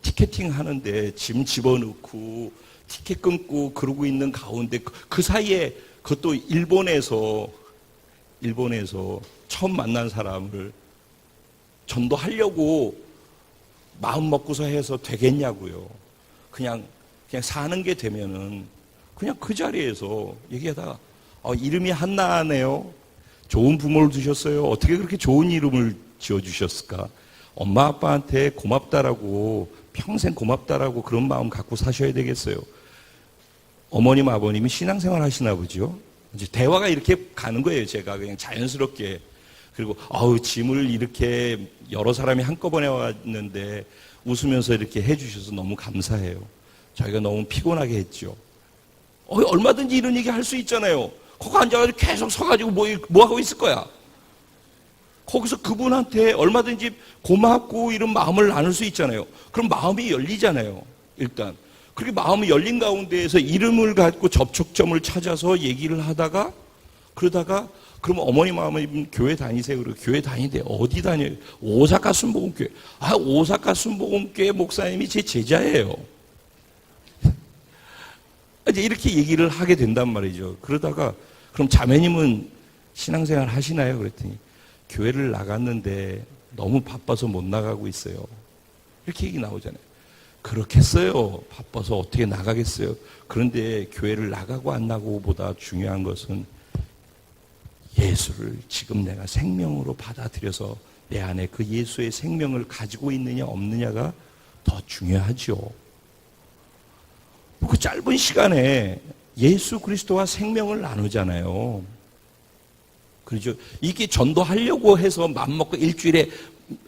티켓팅 하는데 짐 집어넣고 티켓 끊고 그러고 있는 가운데 그 사이에 그것도 일본에서 처음 만난 사람을 전도하려고 마음 먹고서 해서 되겠냐고요. 그냥 사는 게 되면은 그냥 그 자리에서 얘기하다가 이름이 한나네요. 좋은 부모를 두셨어요. 어떻게 그렇게 좋은 이름을 지어주셨을까? 엄마 아빠한테 고맙다라고 평생 고맙다라고 그런 마음 갖고 사셔야 되겠어요. 어머님 아버님이 신앙생활 하시나 보죠. 이제 대화가 이렇게 가는 거예요. 제가 그냥 자연스럽게. 그리고 짐을 이렇게 여러 사람이 한꺼번에 왔는데 웃으면서 이렇게 해주셔서 너무 감사해요. 저희가 너무 피곤하게 했죠. 얼마든지 이런 얘기 할 수 있잖아요. 거기 앉아가지고 계속 서가지고 뭐 하고 있을 거야. 거기서 그분한테 얼마든지 고맙고 이런 마음을 나눌 수 있잖아요. 그럼 마음이 열리잖아요. 일단. 그렇게 마음이 열린 가운데에서 이름을 갖고 접촉점을 찾아서 얘기를 하다가 그러다가 그럼 어머님 아버님 교회 다니세요. 그리고 교회 다니는데 어디 다녀요? 오사카 순복음교회. 오사카 순복음교회 목사님이 제 제자예요. 이제 이렇게 얘기를 하게 된단 말이죠. 그러다가 그럼 자매님은 신앙생활 하시나요? 그랬더니 교회를 나갔는데 너무 바빠서 못 나가고 있어요. 이렇게 얘기 나오잖아요. 그렇겠어요. 바빠서 어떻게 나가겠어요. 그런데 교회를 나가고 안 나가고보다 중요한 것은 예수를 지금 내가 생명으로 받아들여서 내 안에 그 예수의 생명을 가지고 있느냐 없느냐가 더 중요하죠. 그 짧은 시간에 예수 그리스도와 생명을 나누잖아요. 그렇죠. 이게 전도하려고 해서 맘먹고 일주일에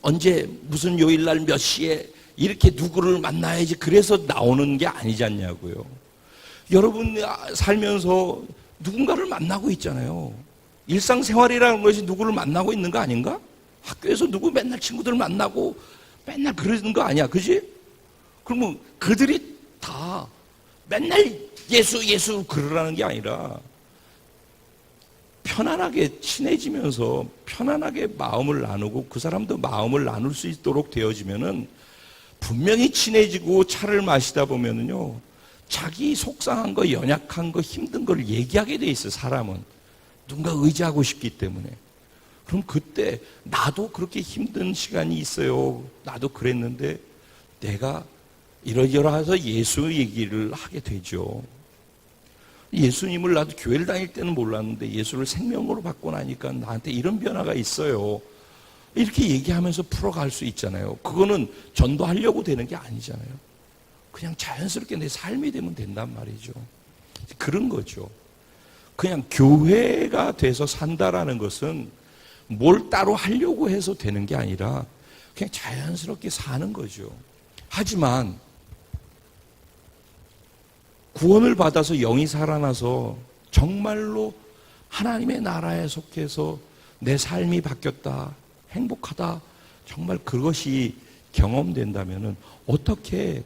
언제 무슨 요일날 몇 시에 이렇게 누구를 만나야지 그래서 나오는 게 아니지 않냐고요. 여러분 살면서 누군가를 만나고 있잖아요. 일상생활이라는 것이 누구를 만나고 있는 거 아닌가? 학교에서 누구 맨날 친구들 만나고 맨날 그러는 거 아니야. 그지? 그러면 그들이 다 맨날 예수 그러라는 게 아니라 편안하게 친해지면서 편안하게 마음을 나누고 그 사람도 마음을 나눌 수 있도록 되어지면은 분명히 친해지고 차를 마시다 보면은요 자기 속상한 거, 연약한 거, 힘든 걸 얘기하게 돼 있어요. 사람은 누군가 의지하고 싶기 때문에. 그럼 그때 나도 그렇게 힘든 시간이 있어요. 나도 그랬는데 내가 이러저러해서 예수 얘기를 하게 되죠. 예수님을 나도 교회를 다닐 때는 몰랐는데 예수를 생명으로 받고 나니까 나한테 이런 변화가 있어요. 이렇게 얘기하면서 풀어갈 수 있잖아요. 그거는 전도하려고 되는 게 아니잖아요. 그냥 자연스럽게 내 삶이 되면 된단 말이죠. 그런 거죠. 그냥 교회가 돼서 산다라는 것은 뭘 따로 하려고 해서 되는 게 아니라 그냥 자연스럽게 사는 거죠. 하지만 구원을 받아서 영이 살아나서 정말로 하나님의 나라에 속해서 내 삶이 바뀌었다, 행복하다, 정말 그것이 경험된다면 어떻게,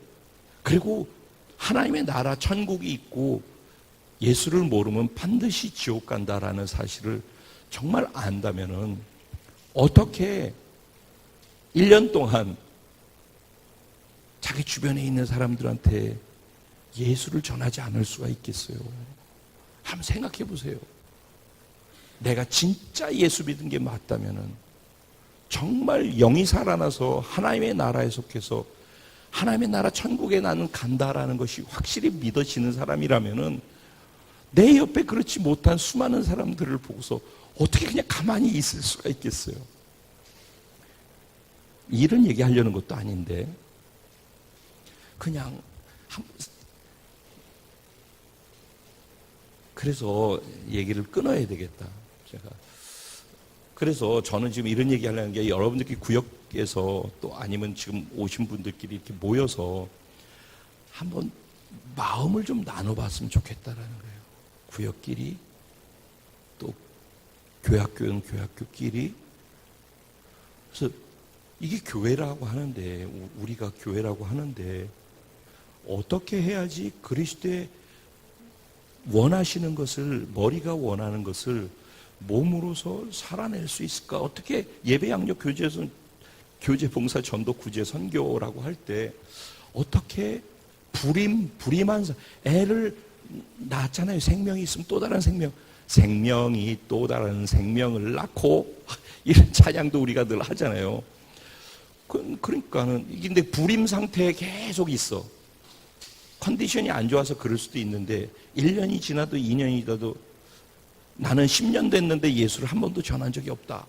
그리고 하나님의 나라 천국이 있고 예수를 모르면 반드시 지옥 간다라는 사실을 정말 안다면 어떻게 1년 동안 자기 주변에 있는 사람들한테 예수를 전하지 않을 수가 있겠어요? 한번 생각해 보세요. 내가 진짜 예수 믿은 게 맞다면은 정말 영이 살아나서 하나님의 나라에 속해서 하나님의 나라 천국에 나는 간다라는 것이 확실히 믿어지는 사람이라면은 내 옆에 그렇지 못한 수많은 사람들을 보고서 어떻게 그냥 가만히 있을 수가 있겠어요? 이런 얘기 하려는 것도 아닌데 그냥 그래서 얘기를 끊어야 되겠다. 제가 그래서 저는 지금 이런 얘기 하려는 게 여러분들끼리 구역에서 또 아니면 지금 오신 분들끼리 이렇게 모여서 한번 마음을 좀 나눠봤으면 좋겠다라는 거예요. 구역끼리 또 교학교는 교학교끼리. 그래서 이게 교회라고 하는데 우리가 교회라고 하는데 어떻게 해야지 그리스도의 원하시는 것을, 머리가 원하는 것을 몸으로서 살아낼 수 있을까? 어떻게 예배 양육 교제에서 교제 봉사 전도 구제 선교라고 할 때 어떻게 불임한 애를 낳았잖아요. 생명이 있으면 또 다른 생명이 또 다른 생명을 낳고 이런 찬양도 우리가 늘 하잖아요. 그러니까는 근데 불임 상태에 계속 있어. 컨디션이 안 좋아서 그럴 수도 있는데 1년이 지나도 2년이 지나도 나는 10년 됐는데 예수를 한 번도 전한 적이 없다.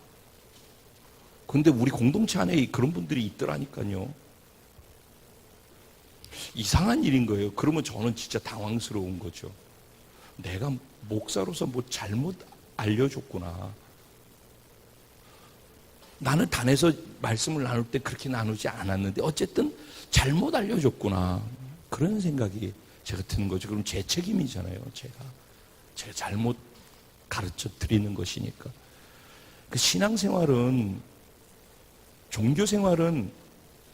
근데 우리 공동체 안에 그런 분들이 있더라니까요. 이상한 일인 거예요. 그러면 저는 진짜 당황스러운 거죠. 내가 목사로서 뭐 잘못 알려줬구나. 나는 단에서 말씀을 나눌 때 그렇게 나누지 않았는데 어쨌든 잘못 알려줬구나. 그런 생각이 제가 드는 거죠. 그럼 제 책임이잖아요. 제가 잘못 가르쳐 드리는 것이니까. 그 신앙생활은, 종교생활은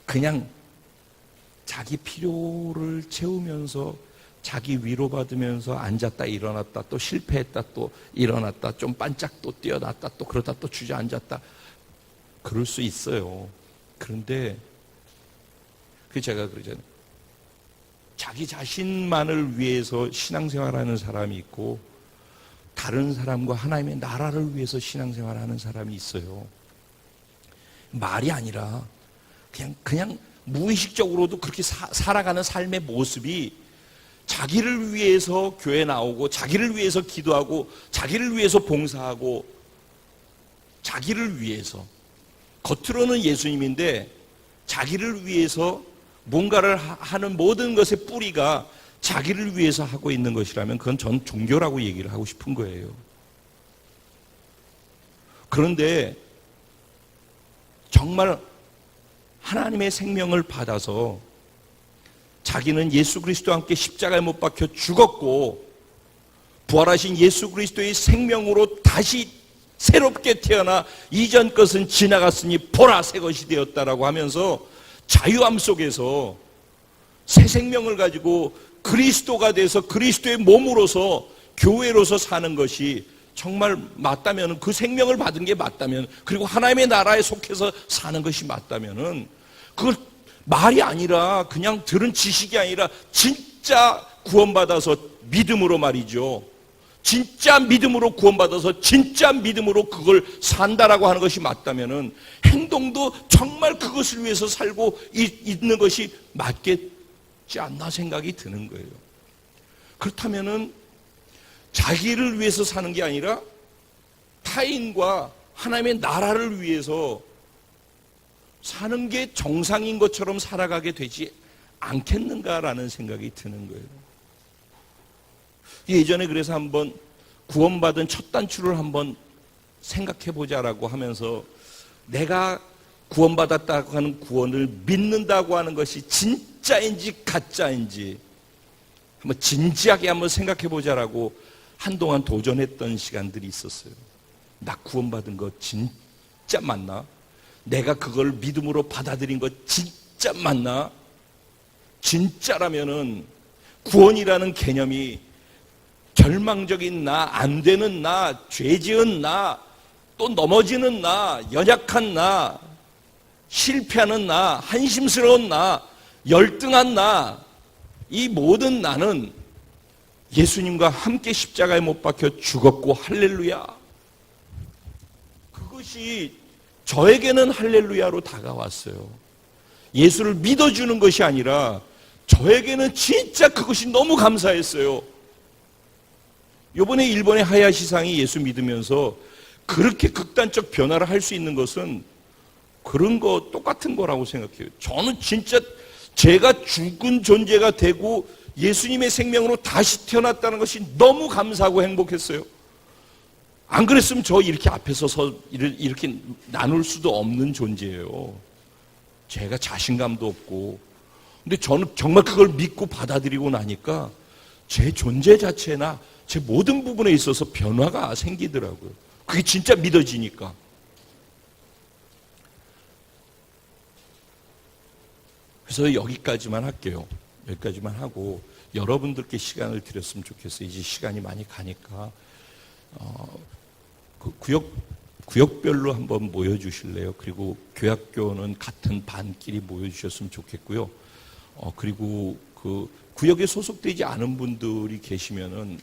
그냥 자기 필요를 채우면서 자기 위로받으면서 앉았다 일어났다 또 실패했다 또 일어났다 좀 반짝 또 뛰어났다 또 그러다 또 주저앉았다 그럴 수 있어요. 그런데 제가 그러잖아요. 자기 자신만을 위해서 신앙생활하는 사람이 있고 다른 사람과 하나님의 나라를 위해서 신앙생활하는 사람이 있어요. 말이 아니라 그냥 무의식적으로도 그렇게 살아가는 삶의 모습이 자기를 위해서 교회 나오고 자기를 위해서 기도하고 자기를 위해서 봉사하고 자기를 위해서 겉으로는 예수님인데 자기를 위해서 뭔가를 하는 모든 것의 뿌리가 자기를 위해서 하고 있는 것이라면 그건 전 종교라고 얘기를 하고 싶은 거예요. 그런데 정말 하나님의 생명을 받아서 자기는 예수 그리스도와 함께 십자가에 못 박혀 죽었고 부활하신 예수 그리스도의 생명으로 다시 새롭게 태어나 이전 것은 지나갔으니 보라 새 것이 되었다라고 하면서 자유함 속에서 새 생명을 가지고 그리스도가 돼서 그리스도의 몸으로서 교회로서 사는 것이 정말 맞다면, 그 생명을 받은 게 맞다면, 그리고 하나님의 나라에 속해서 사는 것이 맞다면은 그걸 말이 아니라 그냥 들은 지식이 아니라 진짜 구원받아서 믿음으로 말이죠. 진짜 믿음으로 구원받아서 진짜 믿음으로 그걸 산다라고 하는 것이 맞다면은 행동도 정말 그것을 위해서 살고 있는 것이 맞겠지 않나 생각이 드는 거예요. 그렇다면은 자기를 위해서 사는 게 아니라 타인과 하나님의 나라를 위해서 사는 게 정상인 것처럼 살아가게 되지 않겠는가라는 생각이 드는 거예요. 예전에 그래서 한번 구원받은 첫 단추를 한번 생각해 보자라고 하면서 내가 구원받았다고 하는 구원을 믿는다고 하는 것이 진짜인지 가짜인지 한번 진지하게 한번 생각해 보자라고 한동안 도전했던 시간들이 있었어요. 나 구원받은 거 진짜 맞나? 내가 그걸 믿음으로 받아들인 거 진짜 맞나? 진짜라면은 구원이라는 개념이 절망적인 나, 안 되는 나, 죄 지은 나, 또 넘어지는 나, 연약한 나, 실패하는 나, 한심스러운 나, 열등한 나, 이 모든 나는 예수님과 함께 십자가에 못 박혀 죽었고 할렐루야. 그것이 저에게는 할렐루야로 다가왔어요. 예수를 믿어주는 것이 아니라 저에게는 진짜 그것이 너무 감사했어요. 이번에 일본의 하야시상이 예수 믿으면서 그렇게 극단적 변화를 할 수 있는 것은 그런 거 똑같은 거라고 생각해요. 저는 진짜 제가 죽은 존재가 되고 예수님의 생명으로 다시 태어났다는 것이 너무 감사하고 행복했어요. 안 그랬으면 저 이렇게 앞에 서서 이렇게 나눌 수도 없는 존재예요. 제가 자신감도 없고. 근데 저는 정말 그걸 믿고 받아들이고 나니까 제 존재 자체나 제 모든 부분에 있어서 변화가 생기더라고요. 그게 진짜 믿어지니까. 그래서 여기까지만 할게요. 여기까지만 하고 여러분들께 시간을 드렸으면 좋겠어요. 이제 시간이 많이 가니까 그 구역별로 한번 모여주실래요? 그리고 교학교는 같은 반끼리 모여주셨으면 좋겠고요. 그리고 그 구역에 소속되지 않은 분들이 계시면은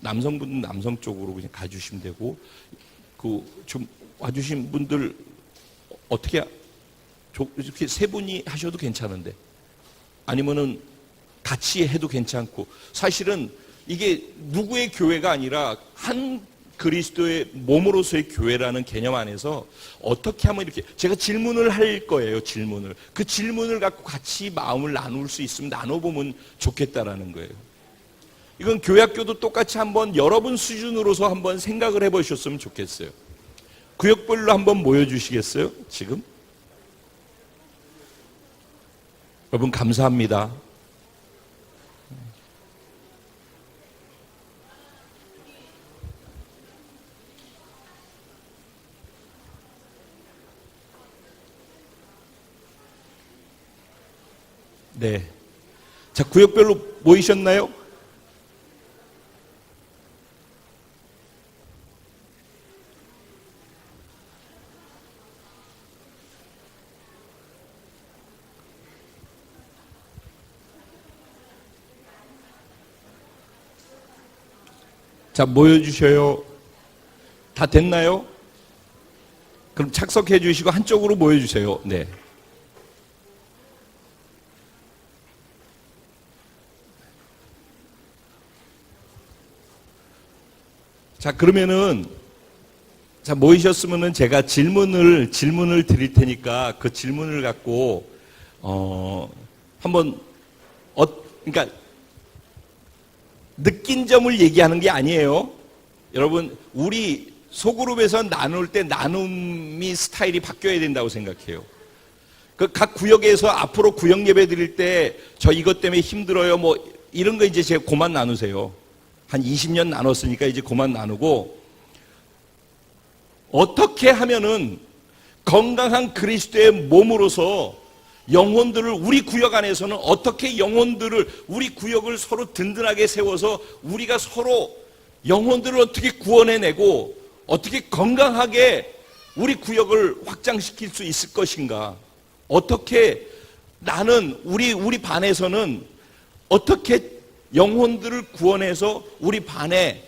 남성분은 남성 쪽으로 그냥 가주시면 되고, 그 좀 와주신 분들 어떻게 이렇게 세 분이 하셔도 괜찮은데, 아니면은 같이 해도 괜찮고, 사실은 이게 누구의 교회가 아니라 한 그리스도의 몸으로서의 교회라는 개념 안에서 어떻게 하면 이렇게 제가 질문을 할 거예요. 질문을. 그 질문을 갖고 같이 마음을 나눌 수 있으면 나눠보면 좋겠다라는 거예요. 이건 교회학교도 똑같이 한번 여러분 수준으로서 한번 생각을 해보셨으면 좋겠어요. 구역별로 한번 모여주시겠어요? 지금? 여러분 감사합니다. 네. 자, 구역별로 모이셨나요? 자, 모여주셔요. 다 됐나요? 그럼 착석해 주시고 한쪽으로 모여주세요. 네. 자, 그러면은, 자, 모이셨으면은 제가 질문을 드릴 테니까 그 질문을 갖고, 한번, 그러니까, 느낀 점을 얘기하는 게 아니에요. 여러분, 우리 소그룹에서 나눌 때 나눔이 스타일이 바뀌어야 된다고 생각해요. 그 각 구역에서 앞으로 구역 예배 드릴 때 저 이것 때문에 힘들어요. 뭐, 이런 거 이제 제가 그만 나누세요. 한 20년 나눴으니까 이제 그만 나누고, 어떻게 하면은 건강한 그리스도의 몸으로서 영혼들을 우리 구역 안에서는 어떻게 영혼들을 우리 구역을 서로 든든하게 세워서 우리가 서로 영혼들을 어떻게 구원해내고 어떻게 건강하게 우리 구역을 확장시킬 수 있을 것인가? 어떻게 나는 우리 반에서는 어떻게 영혼들을 구원해서 우리 반에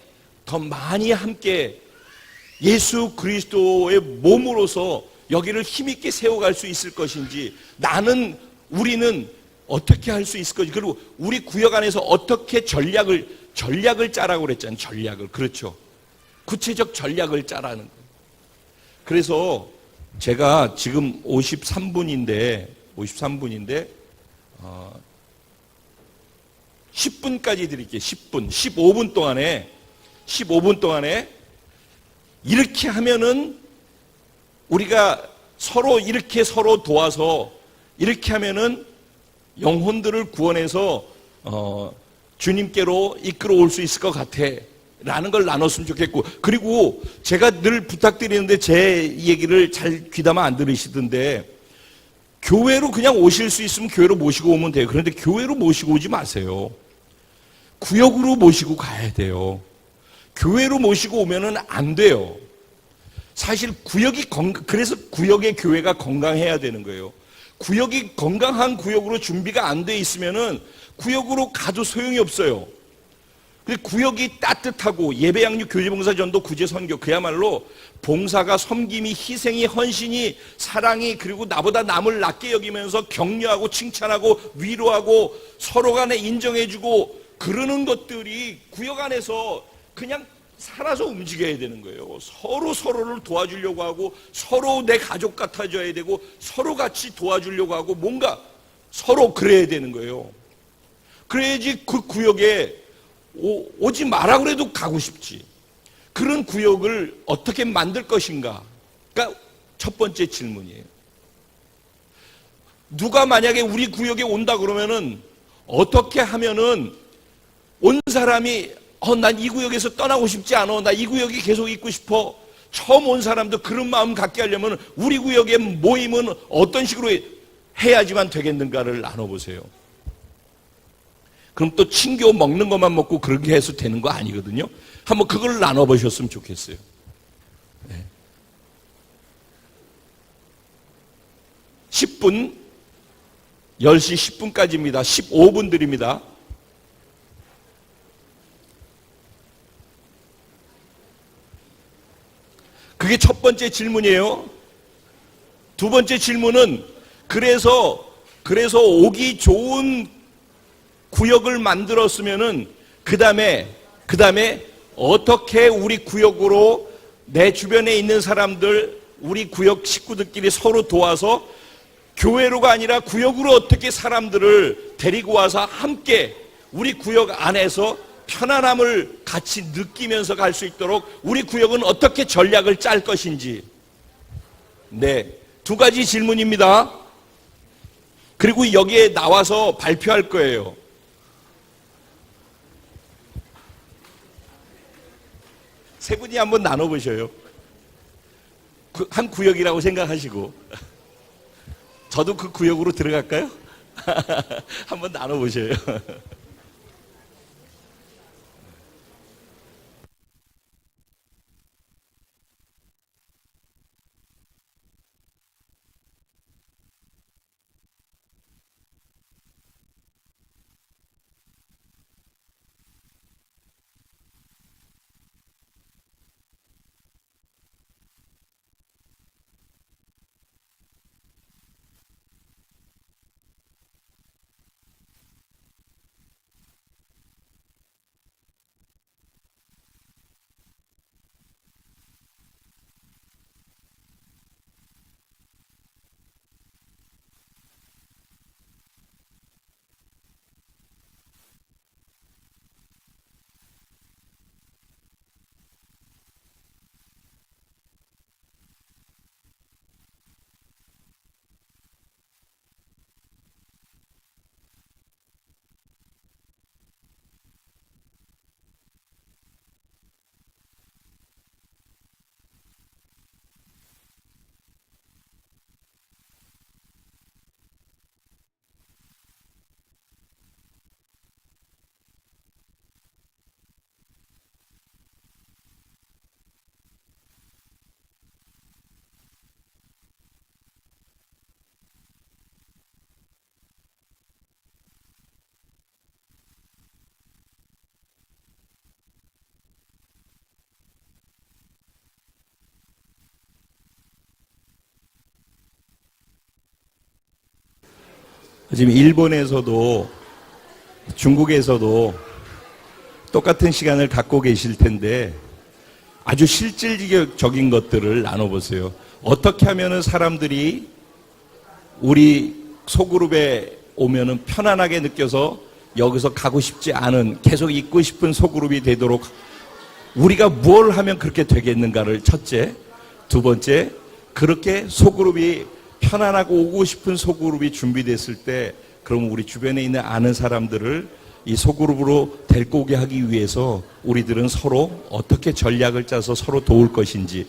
더 많이 함께 예수 그리스도의 몸으로서 여기를 힘있게 세워갈 수 있을 것인지, 우리는 어떻게 할 수 있을 것인지, 그리고 우리 구역 안에서 어떻게 전략을 짜라고 그랬잖아요. 전략을. 그렇죠. 구체적 전략을 짜라는 거예요. 그래서 제가 지금 53분인데 10분까지 드릴게요. 10분. 15분 동안에 이렇게 하면은 우리가 이렇게 서로 도와서 이렇게 하면은 영혼들을 구원해서 주님께로 이끌어 올 수 있을 것 같아 라는 걸 나눴으면 좋겠고, 그리고 제가 늘 부탁드리는데 제 얘기를 잘 귀담아 안 들으시던데, 교회로 그냥 오실 수 있으면 교회로 모시고 오면 돼요. 그런데 교회로 모시고 오지 마세요. 구역으로 모시고 가야 돼요. 교회로 모시고 오면은 안 돼요. 사실 그래서 구역의 교회가 건강해야 되는 거예요. 구역이 건강한 구역으로 준비가 안 돼 있으면은 구역으로 가도 소용이 없어요. 구역이 따뜻하고 예배, 양육, 교제, 봉사, 전도, 구제, 선교, 그야말로 봉사가 섬김이, 희생이, 헌신이, 사랑이, 그리고 나보다 남을 낮게 여기면서 격려하고 칭찬하고 위로하고 서로 간에 인정해주고 그러는 것들이 구역 안에서 그냥 살아서 움직여야 되는 거예요. 서로를 도와주려고 하고 서로 내 가족 같아져야 되고 서로 같이 도와주려고 하고 뭔가 서로 그래야 되는 거예요. 그래야지 그 구역에 오지 마라 그래도 가고 싶지. 그런 구역을 어떻게 만들 것인가가 첫 번째 질문이에요. 누가 만약에 우리 구역에 온다 그러면은 어떻게 하면은 온 사람이 난 이 구역에서 떠나고 싶지 않아. 나 이 구역에 계속 있고 싶어. 처음 온 사람도 그런 마음 갖게 하려면 우리 구역의 모임은 어떤 식으로 해야지만 되겠는가를 나눠보세요. 그럼 또 친교 먹는 것만 먹고 그렇게 해서 되는 거 아니거든요. 한번 그걸 나눠보셨으면 좋겠어요. 네. 10분, 10시 10분까지입니다. 15분 드립니다. 그게 첫 번째 질문이에요. 두 번째 질문은 그래서 오기 좋은 구역을 만들었으면은 그 다음에 어떻게 우리 구역으로 내 주변에 있는 사람들, 우리 구역 식구들끼리 서로 도와서 교회로가 아니라 구역으로 어떻게 사람들을 데리고 와서 함께 우리 구역 안에서 편안함을 같이 느끼면서 갈 수 있도록 우리 구역은 어떻게 전략을 짤 것인지. 네, 두 가지 질문입니다. 그리고 여기에 나와서 발표할 거예요. 세 분이 한번 나눠보셔요. 한 구역이라고 생각하시고. 저도 그 구역으로 들어갈까요? 한번 나눠보셔요. 지금 일본에서도 중국에서도 똑같은 시간을 갖고 계실 텐데 아주 실질적인 것들을 나눠보세요. 어떻게 하면은 사람들이 우리 소그룹에 오면은 편안하게 느껴서 여기서 가고 싶지 않은, 계속 있고 싶은 소그룹이 되도록 우리가 뭘 하면 그렇게 되겠는가를 첫째. 두 번째, 그렇게 소그룹이 편안하고 오고 싶은 소그룹이 준비됐을 때 그럼 우리 주변에 있는 아는 사람들을 이 소그룹으로 데리고 오게 하기 위해서 우리들은 서로 어떻게 전략을 짜서 서로 도울 것인지.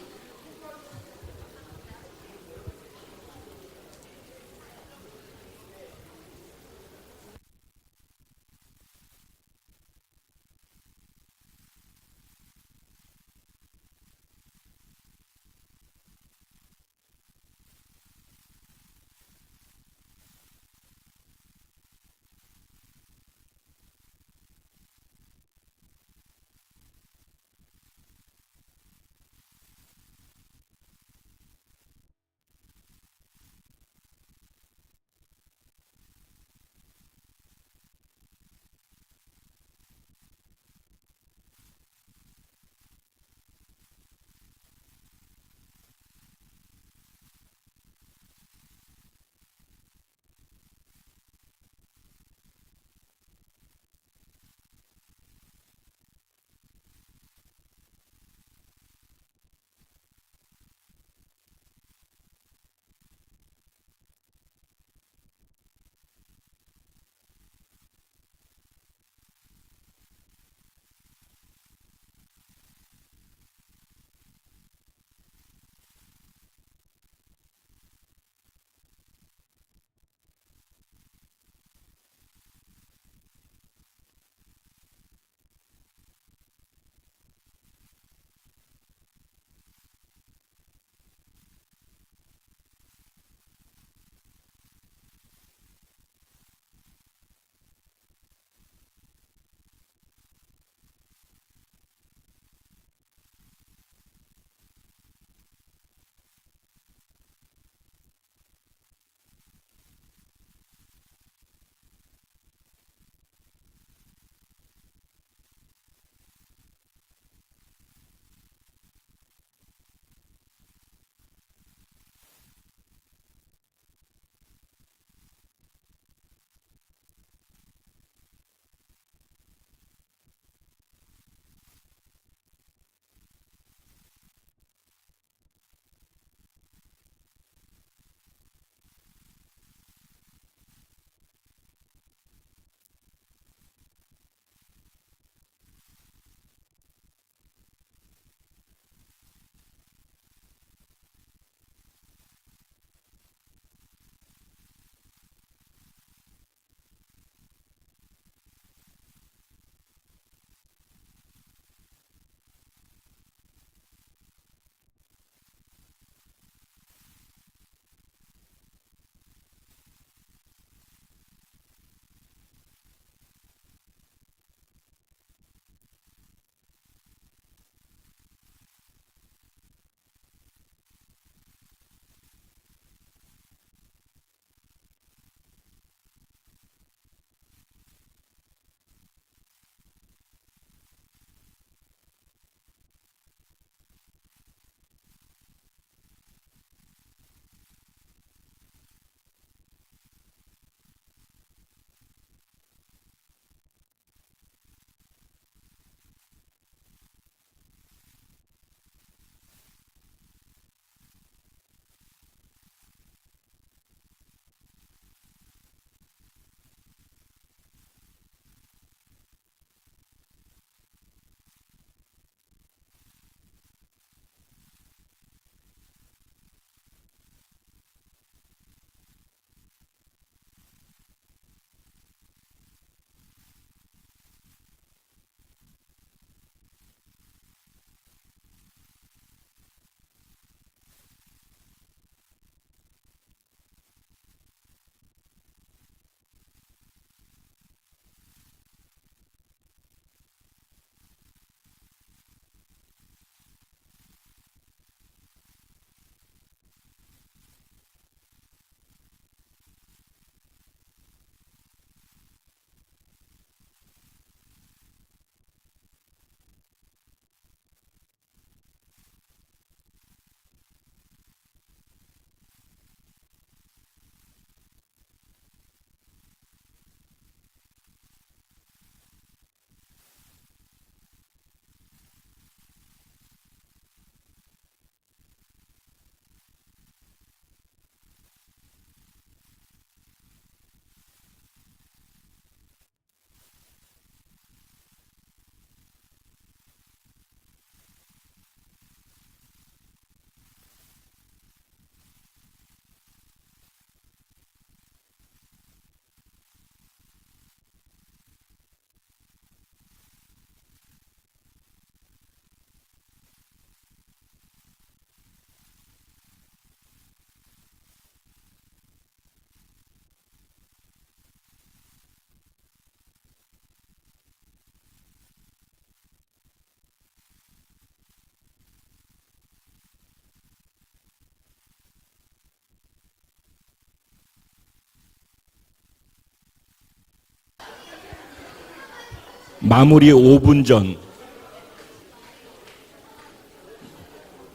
마무리 5분 전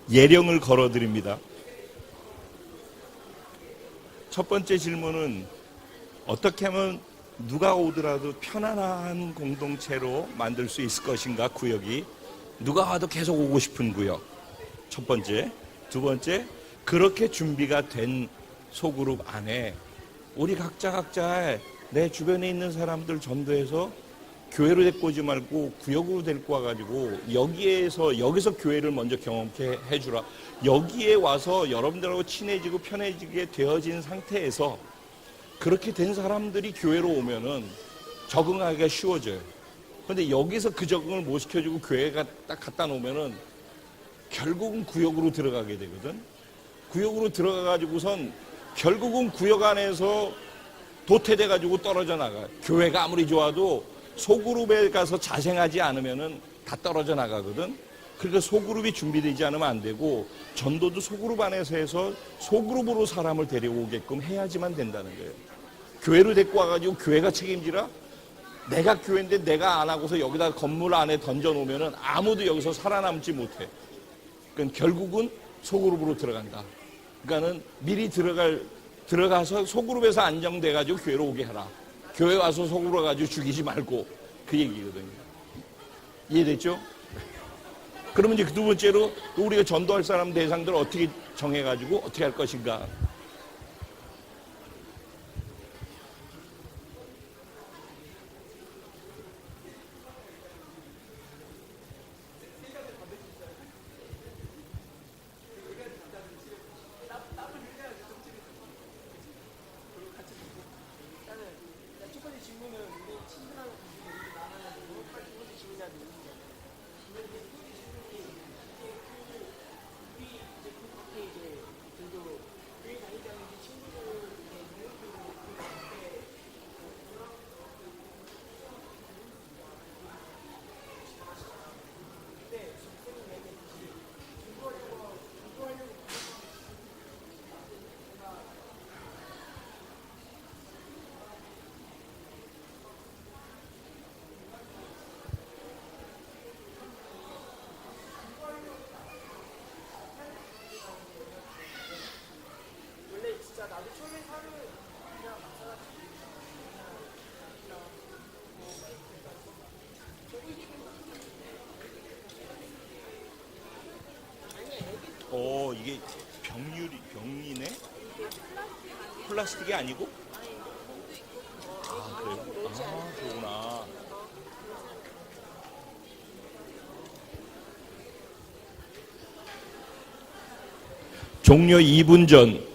예령을 걸어드립니다. 첫 번째 질문은 어떻게 하면 누가 오더라도 편안한 공동체로 만들 수 있을 것인가, 구역이. 누가 와도 계속 오고 싶은 구역. 첫 번째. 두 번째, 그렇게 준비가 된 소그룹 안에 우리 각자 내 주변에 있는 사람들 전도해서 교회로 데리고 오지 말고 구역으로 데리고 와가지고 여기서 교회를 먼저 경험케 해주라. 여기에 와서 여러분들하고 친해지고 편해지게 되어진 상태에서 그렇게 된 사람들이 교회로 오면은 적응하기가 쉬워져요. 그런데 여기서 그 적응을 못 시켜주고 교회가 딱 갖다 놓으면은 결국은 구역으로 들어가게 되거든. 구역으로 들어가가지고선 결국은 구역 안에서 도태돼가지고 떨어져 나가. 교회가 아무리 좋아도 소그룹에 가서 자생하지 않으면은 다 떨어져 나가거든. 그러니까 소그룹이 준비되지 않으면 안 되고, 전도도 소그룹 안에서 해서 소그룹으로 사람을 데려오게끔 해야지만 된다는 거예요. 교회로 데리고 와가지고 교회가 책임지라? 내가 교회인데 내가 안 하고서 여기다 건물 안에 던져놓으면은 아무도 여기서 살아남지 못해. 그러니까 결국은 소그룹으로 들어간다. 그러니까는 미리 들어가서 소그룹에서 안정돼가지고 교회로 오게 하라. 교회 와서 소그룹 가지고 죽이지 말고, 그 얘기거든요. 이해됐죠? 그러면 이제 두 번째로 우리가 전도할 사람 대상들을 어떻게 정해가지고 어떻게 할 것인가. 이게 병이네? 플라스틱이 아니고? 아, 그래요? 아, 그러구나. 종료 2분 전.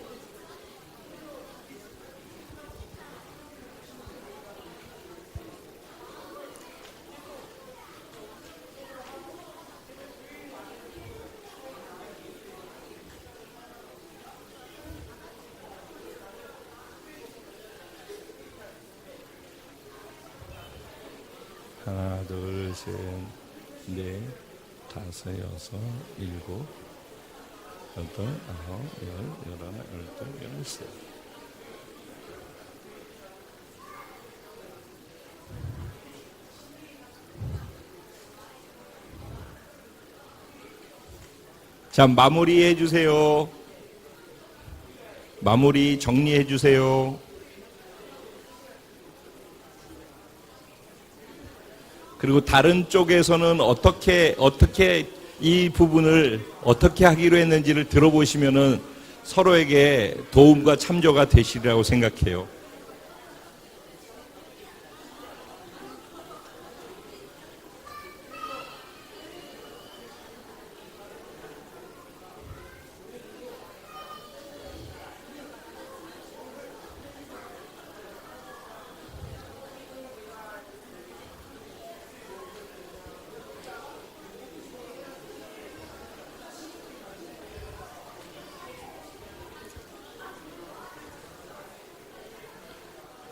하나, 둘, 셋, 넷, 다섯, 여섯, 일곱, 여덟, 아홉, 열, 열하나, 열둘, 열셋. 자, 마무리해 주세요. 마무리 정리해 주세요. 그리고 다른 쪽에서는 어떻게 이 부분을 어떻게 하기로 했는지를 들어보시면은 서로에게 도움과 참조가 되시리라고 생각해요.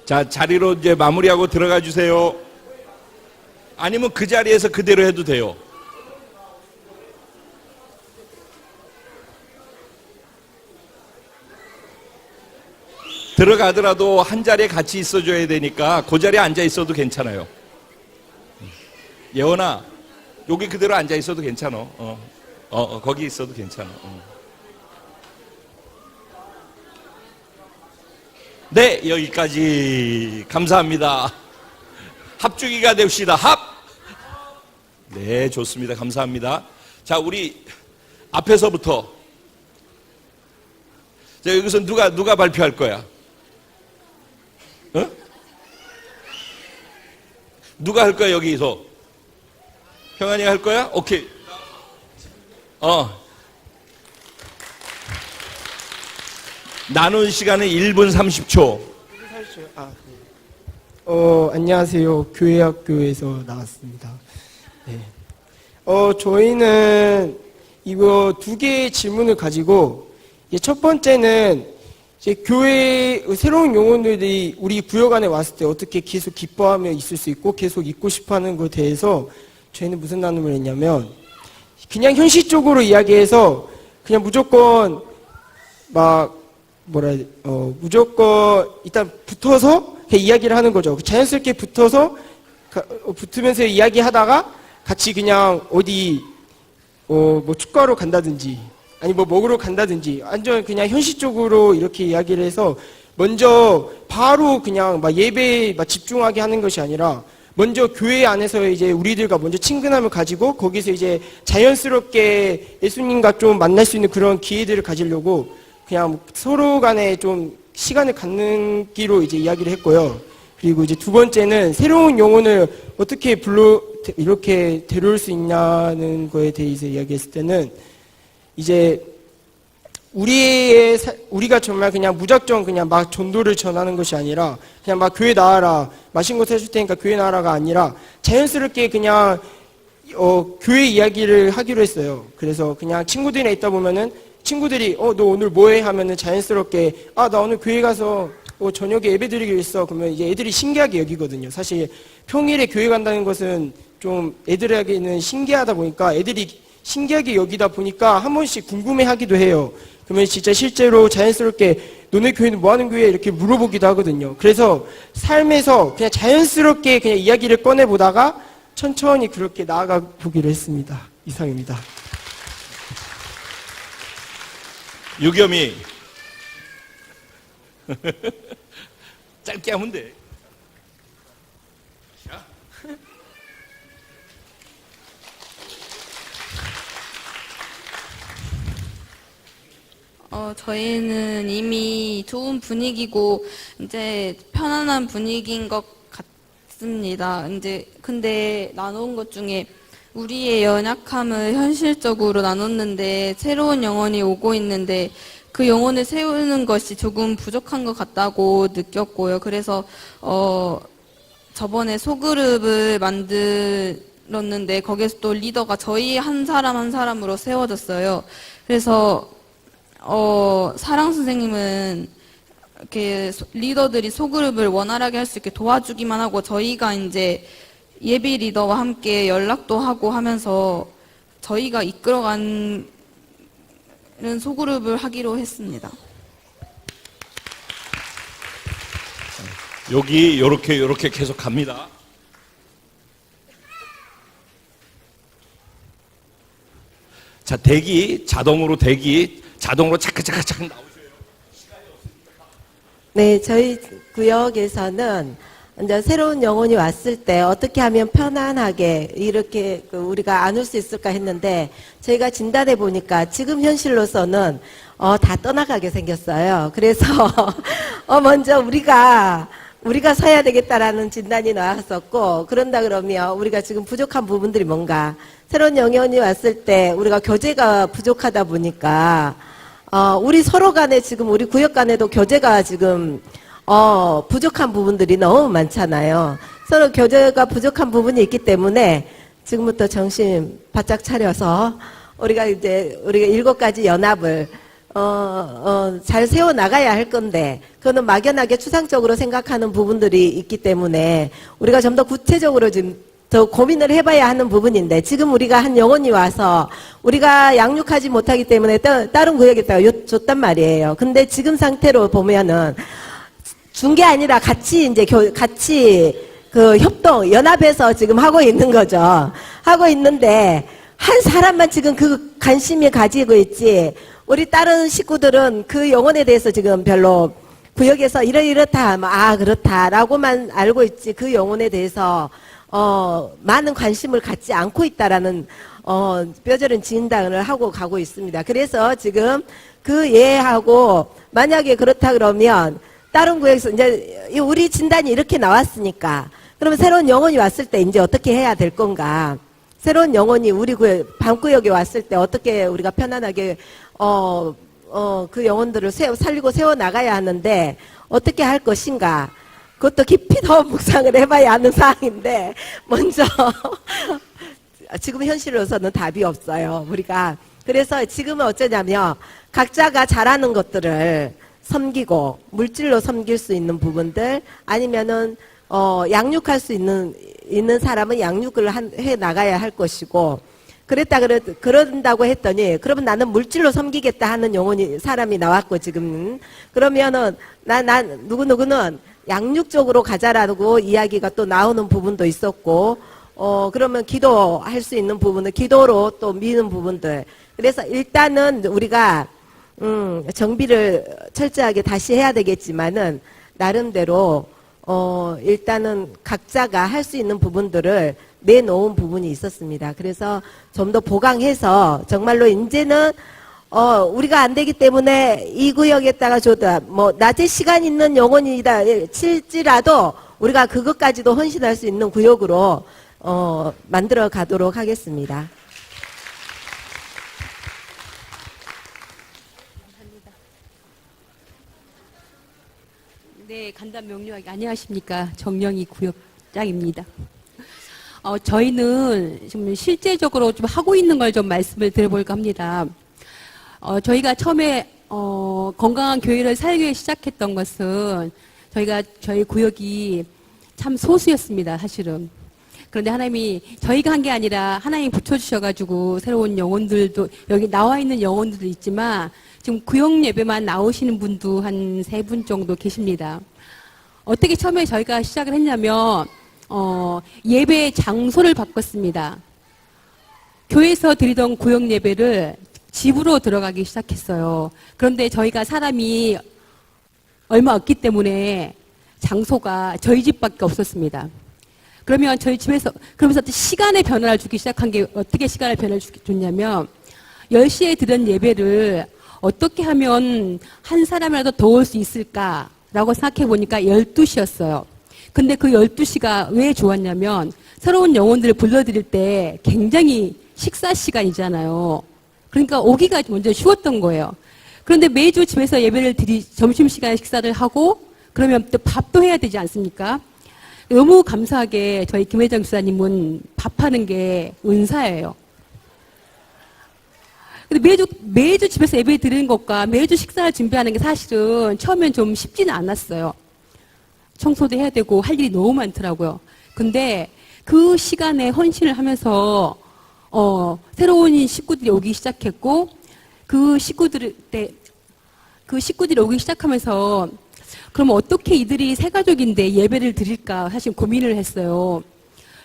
자, 자리로 이제 마무리하고 들어가 주세요. 아니면 그 자리에서 그대로 해도 돼요. 들어가더라도 한 자리에 같이 있어줘야 되니까 그 자리에 앉아 있어도 괜찮아요. 예원아, 여기 그대로 앉아 있어도 괜찮아. 거기 있어도 괜찮아. 네, 여기까지. 감사합니다. 합주기가 됩시다. 합! 네, 좋습니다. 감사합니다. 자, 우리 앞에서부터. 자, 여기서 누가 발표할 거야? 누가 할 거야, 여기서? 평안이가 할 거야? 오케이. 나눈 시간은 1분 30초. 안녕하세요. 교회학교에서 나왔습니다. 네. 저희는 이거 두 개의 질문을 가지고, 첫 번째는 이제 교회 새로운 영혼들이 우리 구역 안에 왔을 때 어떻게 계속 기뻐하며 있을 수 있고 계속 있고 싶어 하는 것에 대해서 저희는 무슨 나눔을 했냐면, 그냥 현실적으로 이야기해서 그냥 무조건 무조건 일단 붙어서 이야기를 하는 거죠. 자연스럽게 붙으면서 이야기하다가 같이 그냥 어디 축구하러 간다든지 아니 먹으러 간다든지 완전 그냥 현실적으로 이렇게 이야기를 해서 먼저 바로 그냥 예배에 집중하게 하는 것이 아니라 먼저 교회 안에서 이제 우리들과 먼저 친근함을 가지고 거기서 이제 자연스럽게 예수님과 좀 만날 수 있는 그런 기회들을 가지려고 그냥 서로 간에 좀 시간을 갖는기로 이제 이야기를 했고요. 그리고 이제 두 번째는 새로운 영혼을 어떻게 이렇게 데려올 수 있냐는 거에 대해서 이야기했을 때는 이제 우리가 정말 그냥 무작정 그냥 막 전도를 전하는 것이 아니라 그냥 막 교회 나와라, 맛있는 거 사줄 테니까 교회 나와라가 아니라 자연스럽게 그냥 교회 이야기를 하기로 했어요. 그래서 그냥 친구들이랑 있다 보면은 친구들이 너 오늘 뭐해? 하면은 자연스럽게 나 오늘 교회 가서 저녁에 예배 드리기로 했어. 그러면 이제 애들이 신기하게 여기거든요. 사실 평일에 교회 간다는 것은 좀 애들에게는 신기하다 보니까 애들이 신기하게 여기다 보니까 한 번씩 궁금해하기도 해요. 그러면 진짜 실제로 자연스럽게 너네 교회는 뭐하는 교회야? 이렇게 물어보기도 하거든요. 그래서 삶에서 그냥 자연스럽게 그냥 이야기를 꺼내보다가 천천히 그렇게 나아가 보기로 했습니다. 이상입니다. 유겸이 짧게 하면 돼. 저희는 이미 좋은 분위기고 이제 편안한 분위기인 것 같습니다. 이제 근데 나눈 것 중에 우리의 연약함을 현실적으로 나눴는데 새로운 영혼이 오고 있는데 그 영혼을 세우는 것이 조금 부족한 것 같다고 느꼈고요. 그래서 저번에 소그룹을 만들었는데 거기서 또 리더가 저희 한 사람 한 사람으로 세워졌어요. 그래서 사랑 선생님은 이렇게 리더들이 소그룹을 원활하게 할 수 있게 도와주기만 하고 저희가 이제 예비 리더와 함께 연락도 하고 하면서 저희가 이끌어가는 소그룹을 하기로 했습니다. 여기 요렇게 계속 갑니다. 자, 자동으로 차크차크 나오세요. 네, 저희 구역에서는 이제 새로운 영혼이 왔을 때 어떻게 하면 편안하게 이렇게 우리가 안을 수 있을까 했는데 저희가 진단해 보니까 지금 현실로서는 다 떠나가게 생겼어요. 그래서 먼저 우리가 서야 되겠다라는 진단이 나왔었고, 그런다 그러면 우리가 지금 부족한 부분들이 뭔가, 새로운 영혼이 왔을 때 우리가 교제가 부족하다 보니까 우리 서로 간에 지금 우리 구역 간에도 교제가 지금 부족한 부분들이 너무 많잖아요. 서로 교제가 부족한 부분이 있기 때문에 지금부터 정신 바짝 차려서 우리가 7가지 연합을 잘 세워 나가야 할 건데, 그거는 막연하게 추상적으로 생각하는 부분들이 있기 때문에 우리가 좀 더 구체적으로 지금 더 고민을 해봐야 하는 부분인데, 지금 우리가 한 영혼이 와서 우리가 양육하지 못하기 때문에 다른 구역에다가 줬단 말이에요. 근데 지금 상태로 보면은 준 게 아니라 같이 그 협동, 연합해서 지금 하고 있는 거죠. 하고 있는데, 한 사람만 지금 그 관심이 가지고 있지, 우리 다른 식구들은 그 영혼에 대해서 지금 별로 구역에서 이렇다 하면, 아, 그렇다라고만 알고 있지, 그 영혼에 대해서, 많은 관심을 갖지 않고 있다라는, 뼈저린 진단을 하고 가고 있습니다. 그래서 지금 그 예하고, 만약에 그렇다 그러면, 다른 구역에서 이제 우리 진단이 이렇게 나왔으니까, 그러면 새로운 영혼이 왔을 때 이제 어떻게 해야 될 건가? 새로운 영혼이 우리 밤구역에 왔을 때 어떻게 우리가 편안하게, 그 영혼들을 살리고 세워나가야 하는데, 어떻게 할 것인가? 그것도 깊이 더 묵상을 해봐야 하는 사항인데, 먼저, 지금 현실로서는 답이 없어요, 우리가. 그래서 지금은 어쩌냐면, 각자가 잘하는 것들을 섬기고, 물질로 섬길 수 있는 부분들, 아니면은, 양육할 수 있는 사람은 양육을 해 나가야 할 것이고, 그런다고 했더니, 그러면 나는 물질로 섬기겠다 하는 사람이 나왔고, 지금. 그러면은, 누구누구는 양육 쪽으로 가자라고 이야기가 또 나오는 부분도 있었고, 그러면 기도할 수 있는 부분은 기도로 또 미는 부분들. 그래서 일단은 우리가, 정비를 철저하게 다시 해야 되겠지만은, 나름대로, 일단은 각자가 할 수 있는 부분들을 내놓은 부분이 있었습니다. 그래서 좀 더 보강해서 정말로 이제는 우리가 안 되기 때문에 이 구역에다가 줘도 낮에 시간 있는 영혼이다 칠지라도 우리가 그것까지도 헌신할 수 있는 구역으로 만들어 가도록 하겠습니다. 네, 간단 명료하게 안녕하십니까. 정령희 구역장입니다. 저희는 좀 실제적으로 좀 하고 있는 걸 좀 말씀을 드려볼까 합니다. 저희가 처음에 건강한 교회를 살기 위해 시작했던 것은 저희 구역이 참 소수였습니다, 사실은. 그런데 하나님이 저희가 한 게 아니라 하나님이 붙여주셔가지고 새로운 영혼들도 여기 나와 있는 영혼들도 있지만 지금 구역 예배만 나오시는 분도 한 3분 정도 계십니다. 어떻게 처음에 저희가 시작을 했냐면 예배 장소를 바꿨습니다. 교회에서 드리던 구역 예배를 집으로 들어가기 시작했어요. 그런데 저희가 사람이 얼마 없기 때문에 장소가 저희 집밖에 없었습니다. 그러면 저희 집에서 그러면서 시간의 변화를 주기 시작한 게 어떻게 시간의 변화를 줬냐면 10시에 드던 예배를 어떻게 하면 한 사람이라도 더 올 수 있을까라고 생각해 보니까 12시였어요. 근데 그 12시가 왜 좋았냐면 새로운 영혼들을 불러드릴 때 굉장히 식사 시간이잖아요. 그러니까 오기가 먼저 쉬웠던 거예요. 그런데 매주 집에서 예배를 점심시간에 식사를 하고 그러면 또 밥도 해야 되지 않습니까? 너무 감사하게 저희 김혜정 집사님은 밥하는 게 은사예요. 근데 매주 집에서 예배 드리는 것과 매주 식사를 준비하는 게 사실은 처음엔 좀 쉽지는 않았어요. 청소도 해야 되고 할 일이 너무 많더라고요. 근데 그 시간에 헌신을 하면서 새로운 식구들이 오기 시작했고 그 식구들이 오기 시작하면서 그럼 어떻게 이들이 새 가족인데 예배를 드릴까 사실 고민을 했어요.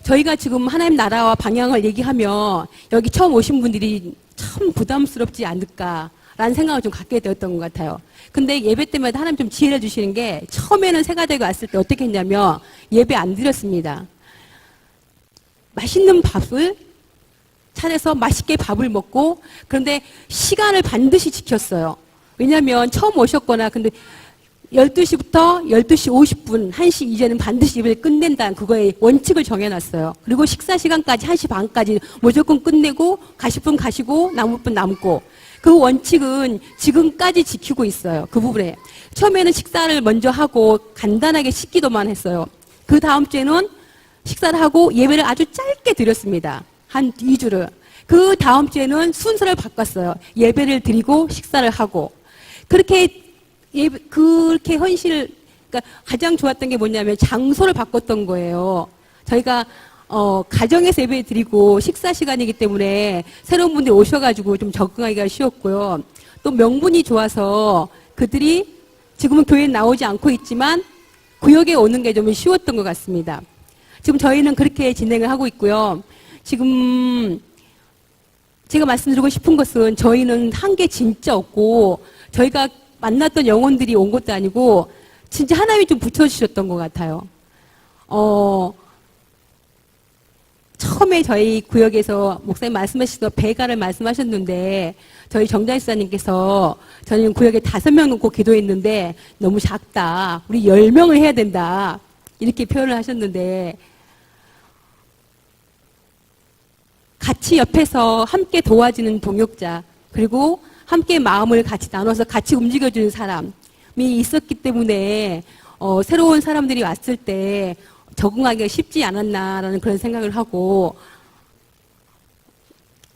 저희가 지금 하나님 나라와 방향을 얘기하면 여기 처음 오신 분들이 참 부담스럽지 않을까라는 생각을 좀 갖게 되었던 것 같아요. 근데 예배 때마다 하나님 좀 지혜를 주시는 게 처음에는 새 가족이 왔을 때 어떻게 했냐면 예배 안 드렸습니다. 맛있는 밥을 차려서 맛있게 밥을 먹고 그런데 시간을 반드시 지켰어요. 왜냐하면 처음 오셨거나 근데 12시부터 12시 50분, 1시 이제는 반드시 예배를 끝낸다는 그거에 원칙을 정해놨어요. 그리고 식사 시간까지 1시 반까지 무조건 끝내고 가실 분 가시고 남을 분 남고 그 원칙은 지금까지 지키고 있어요. 그 부분에. 처음에는 식사를 먼저 하고 간단하게 씻기도만 했어요. 그 다음 주에는 식사를 하고 예배를 아주 짧게 드렸습니다. 한 2주를. 그 다음 주에는 순서를 바꿨어요. 예배를 드리고 식사를 하고. 그렇게 헌신을, 그러니까 가장 좋았던 게 뭐냐면 장소를 바꿨던 거예요. 저희가, 가정에서 예배 드리고 식사 시간이기 때문에 새로운 분들이 오셔가지고 좀 적응하기가 쉬웠고요. 또 명분이 좋아서 그들이 지금은 교회에 나오지 않고 있지만 구역에 오는 게 좀 쉬웠던 것 같습니다. 지금 저희는 그렇게 진행을 하고 있고요. 지금 제가 말씀드리고 싶은 것은 저희는 한 게 진짜 없고 저희가 만났던 영혼들이 온 것도 아니고 진짜 하나님이 좀 붙여주셨던 것 같아요. 처음에 저희 구역에서 목사님 말씀하시던 배가를 말씀하셨는데 저희 정장사님께서 저는 구역에 5명 놓고 기도했는데 너무 작다. 우리 10명을 해야 된다. 이렇게 표현을 하셨는데 같이 옆에서 함께 도와주는 동역자 그리고 함께 마음을 같이 나눠서 같이 움직여주는 사람이 있었기 때문에 새로운 사람들이 왔을 때 적응하기가 쉽지 않았나라는 그런 생각을 하고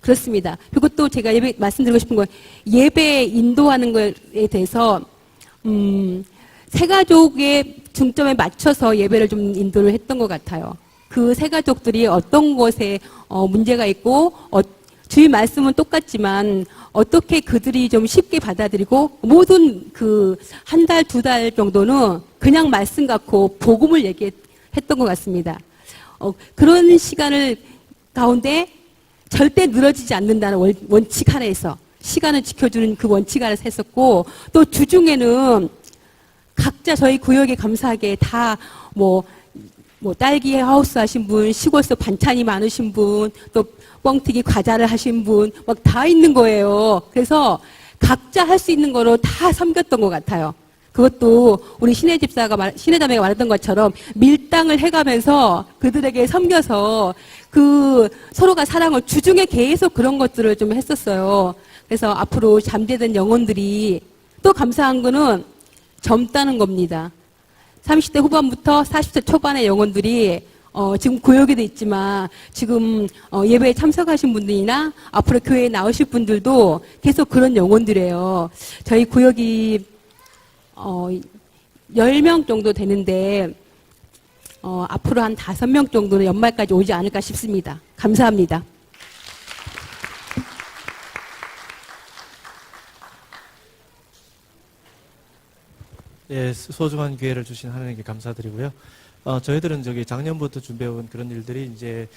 그렇습니다. 그리고 또 제가 말씀드리고 싶은 건 예배 인도하는 것에 대해서 세 가족의 중점에 맞춰서 예배를 좀 인도를 했던 것 같아요. 그 세 가족들이 어떤 것에 문제가 있고 주의 말씀은 똑같지만 어떻게 그들이 좀 쉽게 받아들이고 모든 그 한 달, 2달 정도는 그냥 말씀 갖고 복음을 얘기했던 것 같습니다. 그런 시간을 가운데 절대 늘어지지 않는다는 원칙 하나에서 시간을 지켜주는 그 원칙 아래서 했었고 또 주중에는 각자 저희 구역에 감사하게 다 뭐 딸기 하우스 하신 분, 시골에서 반찬이 많으신 분, 또 뻥튀기 과자를 하신 분, 막 다 있는 거예요. 그래서 각자 할 수 있는 거로 다 섬겼던 것 같아요. 그것도 우리 신혜자매가 말했던 것처럼 밀당을 해가면서 그들에게 섬겨서 그 서로가 사랑을 주중에 계속 그런 것들을 좀 했었어요. 그래서 앞으로 잠재된 영혼들이 또 감사한 거는 젊다는 겁니다. 30대 후반부터 40대 초반의 영혼들이 지금 구역에도 있지만 지금 예배에 참석하신 분들이나 앞으로 교회에 나오실 분들도 계속 그런 영혼들이에요. 저희 구역이 10명 정도 되는데 앞으로 한 5명 정도는 연말까지 오지 않을까 싶습니다. 감사합니다. 예, 소중한 기회를 주신 하나님께 감사드리고요. 저희들은 작년부터 준비해온 그런 일들이 이제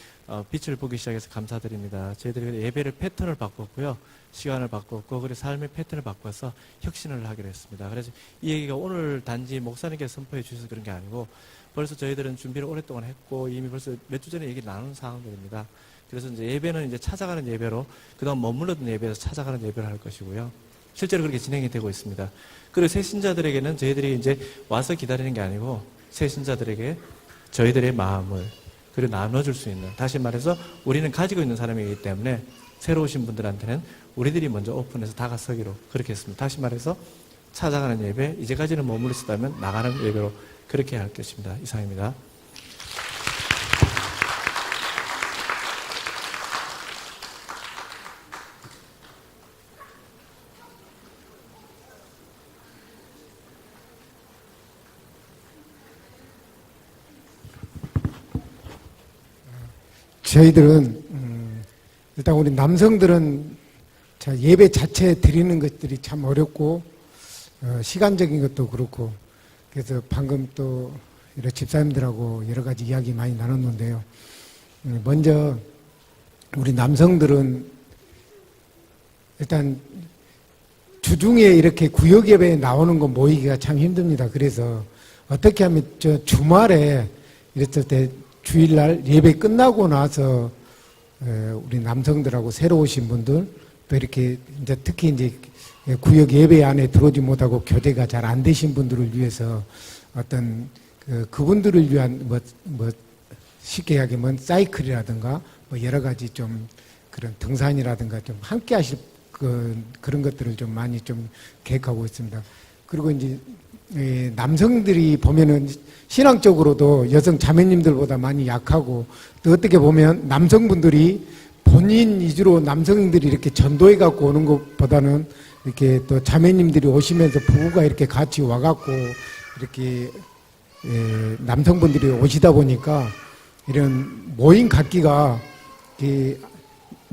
빛을 보기 시작해서 감사드립니다. 저희들이 예배를 패턴을 바꿨고요. 시간을 바꿨고, 그리고 삶의 패턴을 바꿔서 혁신을 하기로 했습니다. 그래서 이 얘기가 오늘 단지 목사님께서 선포해 주셔서 그런 게 아니고 벌써 저희들은 준비를 오랫동안 했고 이미 벌써 몇 주 전에 얘기를 나눈 상황들입니다. 그래서 이제 예배는 이제 찾아가는 예배로 그다음 머물렀던 예배에서 찾아가는 예배를 할 것이고요. 실제로 그렇게 진행이 되고 있습니다. 그리고 새 신자들에게는 저희들이 이제 와서 기다리는 게 아니고 새 신자들에게 저희들의 마음을 그리고 나눠줄 수 있는, 다시 말해서 우리는 가지고 있는 사람이기 때문에 새로 오신 분들한테는 우리들이 먼저 오픈해서 다가서기로 그렇게 했습니다. 다시 말해서 찾아가는 예배, 이제까지는 머물렀다면 나가는 예배로 그렇게 할 것입니다. 이상입니다. 저희들은 일단 우리 남성들은 예배 자체 드리는 것들이 참 어렵고 시간적인 것도 그렇고 그래서 방금 또 이런 집사님들하고 여러 가지 이야기 많이 나눴는데요. 먼저 우리 남성들은 일단 주중에 이렇게 구역 예배에 나오는 거 모이기가 참 힘듭니다. 그래서 어떻게 하면 주말에 이랬을 때 주일날 예배 끝나고 나서 우리 남성들하고 새로 오신 분들 또 이렇게 이제 특히 이제 구역 예배 안에 들어오지 못하고 교제가 잘 안 되신 분들을 위해서 어떤 그분들을 위한 뭐 쉽게 이야기하면 사이클이라든가 뭐 여러 가지 좀 그런 등산이라든가 좀 함께 하실 그런 것들을 좀 많이 좀 계획하고 있습니다. 그리고 이제 남성들이 보면은 신앙적으로도 여성 자매님들보다 많이 약하고 또 어떻게 보면 남성분들이 본인 위주로 남성들이 이렇게 전도해 갖고 오는 것보다는 이렇게 또 자매님들이 오시면서 부부가 이렇게 같이 와갖고 이렇게 남성분들이 오시다 보니까 이런 모임 갖기가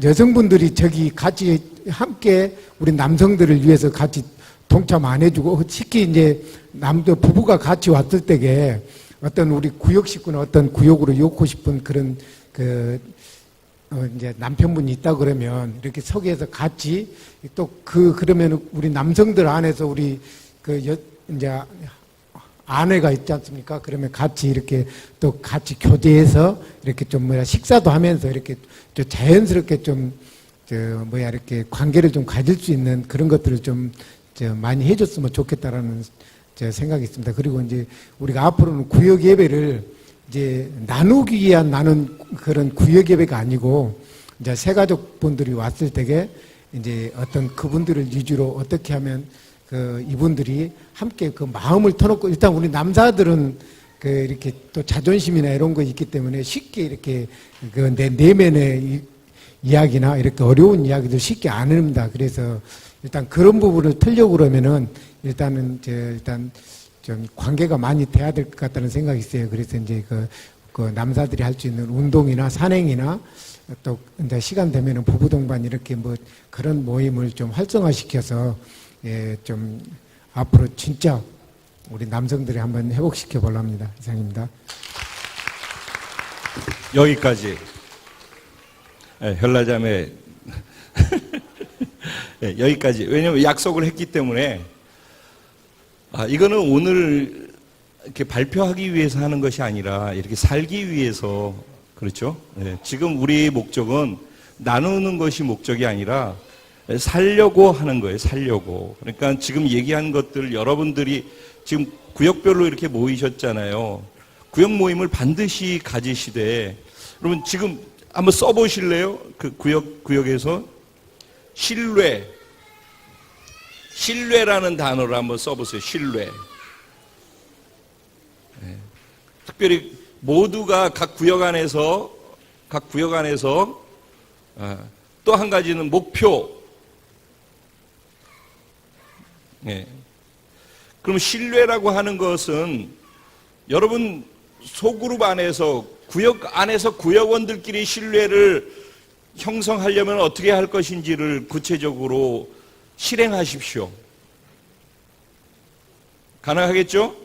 여성분들이 저기 같이 함께 우리 남성들을 위해서 같이 동참 안 해주고 특히 이제 부부가 같이 왔을 때에 어떤 우리 구역 식구는 어떤 구역으로 놓고 싶은 그런 이제 남편분이 있다 그러면 이렇게 서기에서 같이 또 그러면 우리 남성들 안에서 우리 이제 아내가 있지 않습니까? 그러면 같이 이렇게 또 같이 교제해서 이렇게 좀 식사도 하면서 이렇게 좀 자연스럽게 좀 이렇게 관계를 좀 가질 수 있는 그런 것들을 좀 많이 해줬으면 좋겠다라는 생각이 있습니다. 그리고 이제 우리가 앞으로는 구역 예배를 이제 나누기 위한 나는 그런 구역 예배가 아니고 이제 새가족분들이 왔을 때에 이제 어떤 그분들을 위주로 어떻게 하면 이분들이 함께 그 마음을 터놓고 일단 우리 남자들은 이렇게 또 자존심이나 이런 거 있기 때문에 쉽게 이렇게 내 내면의 이야기나 이렇게 어려운 이야기들 쉽게 안 합니다. 그래서 일단 그런 부분을 틀려고 그러면은 일단 좀 관계가 많이 돼야 될 것 같다는 생각이 있어요. 그래서 이제 그 남자들이 할 수 있는 운동이나 산행이나 또 이제 시간 되면은 부부 동반 이렇게 뭐 그런 모임을 좀 활성화시켜서 좀 앞으로 진짜 우리 남성들이 한번 회복시켜 보랍니다. 이상입니다. 여기까지. 현라자매 여기까지. 왜냐하면 약속을 했기 때문에 이거는 오늘 이렇게 발표하기 위해서 하는 것이 아니라 이렇게 살기 위해서 그렇죠. 지금 우리의 목적은 나누는 것이 목적이 아니라 살려고 하는 거예요. 살려고. 그러니까 지금 얘기한 것들 여러분들이 지금 구역별로 이렇게 모이셨잖아요. 구역 모임을 반드시 가지시되 여러분 지금 한번 써보실래요? 그 구역에서 신뢰라는 단어를 한번 써보세요. 신뢰. 특별히 모두가 각 구역 안에서 또 한 가지는 목표. 그럼 신뢰라고 하는 것은 여러분 소그룹 안에서 구역 안에서 구역원들끼리 신뢰를 형성하려면 어떻게 할 것인지를 구체적으로 실행하십시오. 가능하겠죠?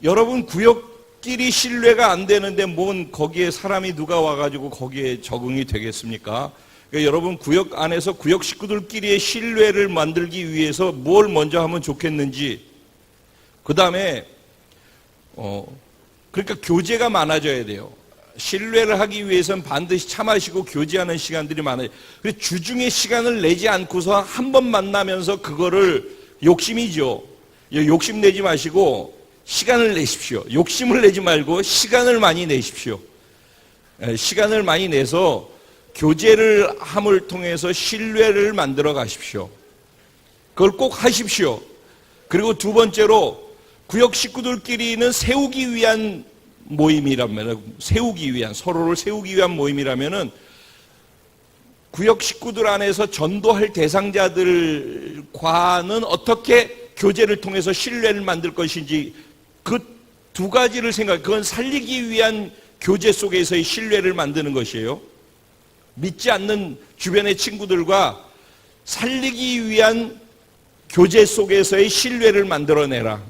여러분 구역끼리 신뢰가 안 되는데 뭔 거기에 사람이 누가 와가지고 거기에 적응이 되겠습니까? 그러니까 여러분 구역 안에서 구역 식구들끼리의 신뢰를 만들기 위해서 뭘 먼저 하면 좋겠는지 그 다음에 그러니까 교제가 많아져야 돼요. 신뢰를 하기 위해서는 반드시 차 마시고 교제하는 시간들이 많아요. 그래서 주중에 시간을 내지 않고서 한 번 만나면서 그거를 욕심이죠. 욕심 내지 마시고 시간을 내십시오. 욕심을 내지 말고 시간을 많이 내십시오. 시간을 많이 내서 교제를 함을 통해서 신뢰를 만들어 가십시오. 그걸 꼭 하십시오. 그리고 두 번째로 구역 식구들끼리는 세우기 위한 모임이라면, 서로를 세우기 위한 모임이라면은 구역 식구들 안에서 전도할 대상자들과는 어떻게 교제를 통해서 신뢰를 만들 것인지 그 두 가지를 그건 살리기 위한 교제 속에서의 신뢰를 만드는 것이에요. 믿지 않는 주변의 친구들과 살리기 위한 교제 속에서의 신뢰를 만들어내라.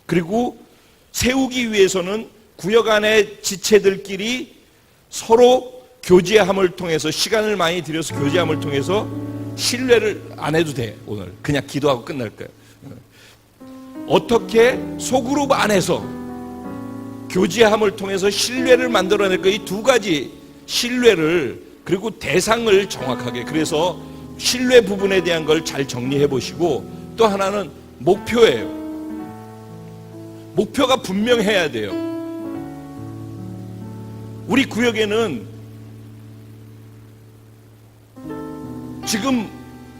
그리고 세우기 위해서는 구역 안의 지체들끼리 서로 교제함을 통해서 시간을 많이 들여서 교제함을 통해서 신뢰를 안 해도 돼. 오늘 그냥 기도하고 끝날 거예요. 어떻게 소그룹 안에서 교제함을 통해서 신뢰를 만들어낼 까 이 두 가지 신뢰를 그리고 대상을 정확하게 그래서 신뢰 부분에 대한 걸 잘 정리해 보시고 또 하나는 목표예요. 목표가 분명해야 돼요. 우리 구역에는 지금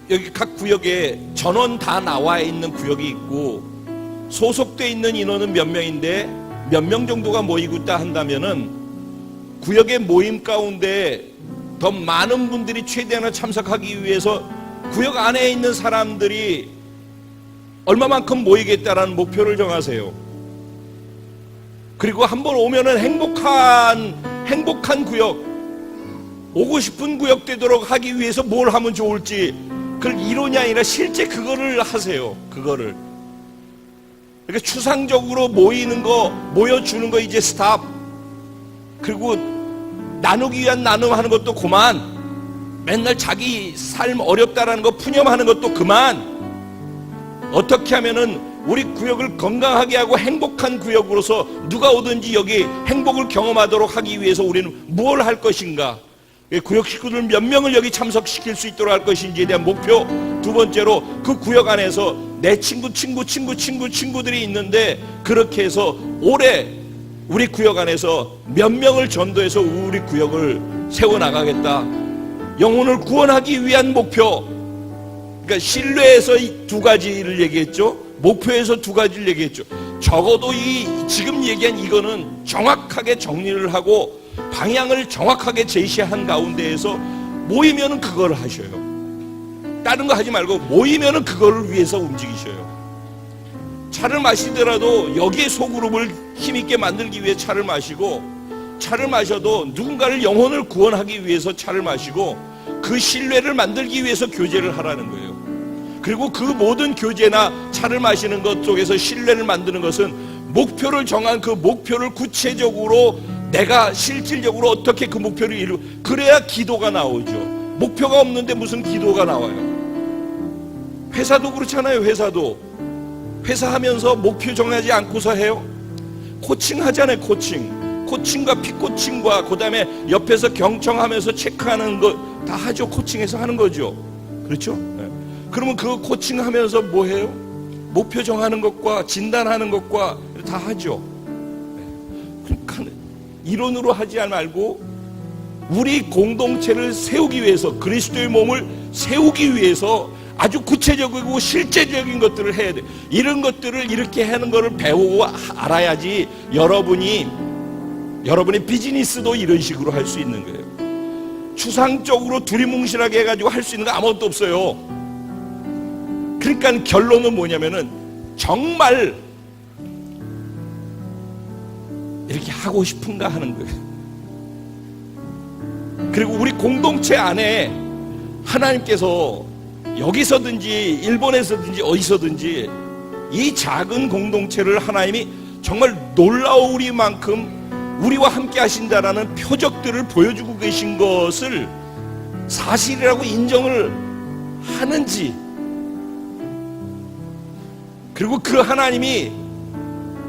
여기 각 구역에 전원 다 나와 있는 구역이 있고 소속돼 있는 인원은 몇 명인데 몇 명 정도가 모이고 있다 한다면은 구역의 모임 가운데 더 많은 분들이 최대한 참석하기 위해서 구역 안에 있는 사람들이 얼마만큼 모이겠다라는 목표를 정하세요. 그리고 한번 오면은 행복한 구역, 오고 싶은 구역 되도록 하기 위해서 뭘 하면 좋을지 그걸 이론이 아니라 실제 그거를 하세요. 그거를 그러니까 추상적으로 모이는 거, 모여주는 거 이제 스탑. 그리고 나누기 위한 나눔하는 것도 그만. 맨날 자기 삶 어렵다라는 거 푸념하는 것도 그만. 어떻게 하면은 우리 구역을 건강하게 하고 행복한 구역으로서 누가 오든지 여기 행복을 경험하도록 하기 위해서 우리는 뭘 할 것인가? 구역 식구들 몇 명을 여기 참석시킬 수 있도록 할 것인지에 대한 목표. 두 번째로 그 구역 안에서 내 친구들이 있는데 그렇게 해서 올해 우리 구역 안에서 몇 명을 전도해서 우리 구역을 세워나가겠다. 영혼을 구원하기 위한 목표. 그러니까 신뢰에서 이 두 가지를 얘기했죠. 목표에서 두 가지를 얘기했죠. 적어도 이 지금 얘기한 이거는 정확하게 정리를 하고 방향을 정확하게 제시한 가운데에서 모이면은 그걸 하셔요. 다른 거 하지 말고 모이면은 그거를 위해서 움직이셔요. 차를 마시더라도 여기에 소그룹을 힘있게 만들기 위해 차를 마시고, 차를 마셔도 누군가를 영혼을 구원하기 위해서 차를 마시고, 그 신뢰를 만들기 위해서 교제를 하라는 거예요. 그리고 그 모든 교제나 차를 마시는 것 속에서 신뢰를 만드는 것은 목표를 정한 그 목표를 구체적으로 내가 실질적으로 어떻게 그 목표를 그래야 기도가 나오죠. 목표가 없는데 무슨 기도가 나와요? 회사도 그렇잖아요. 회사 하면서 목표 정하지 않고서 해요. 코칭 하잖아요. 코칭과 피코칭과 그 다음에 옆에서 경청하면서 체크하는 거 다 하죠. 코칭에서 하는 거죠. 그렇죠? 네. 그러면 그 코칭하면서 뭐 해요? 목표 정하는 것과 진단하는 것과 다 하죠. 네. 그러니까 이론으로 하지 말고 우리 공동체를 세우기 위해서, 그리스도의 몸을 세우기 위해서 아주 구체적이고 실제적인 것들을 해야 돼. 이런 것들을 이렇게 하는 것을 배우고 알아야지 여러분이 비즈니스도 이런 식으로 할 수 있는 거예요. 추상적으로 두리뭉실하게 해가지고 할 수 있는 거 아무것도 없어요. 그러니까 결론은 뭐냐면은 정말 이렇게 하고 싶은가 하는 거예요. 그리고 우리 공동체 안에 하나님께서 여기서든지 일본에서든지 어디서든지 이 작은 공동체를 하나님이 정말 놀라우리만큼 우리와 함께 하신다라는 표적들을 보여주고 계신 것을 사실이라고 인정을 하는지, 그리고 그 하나님이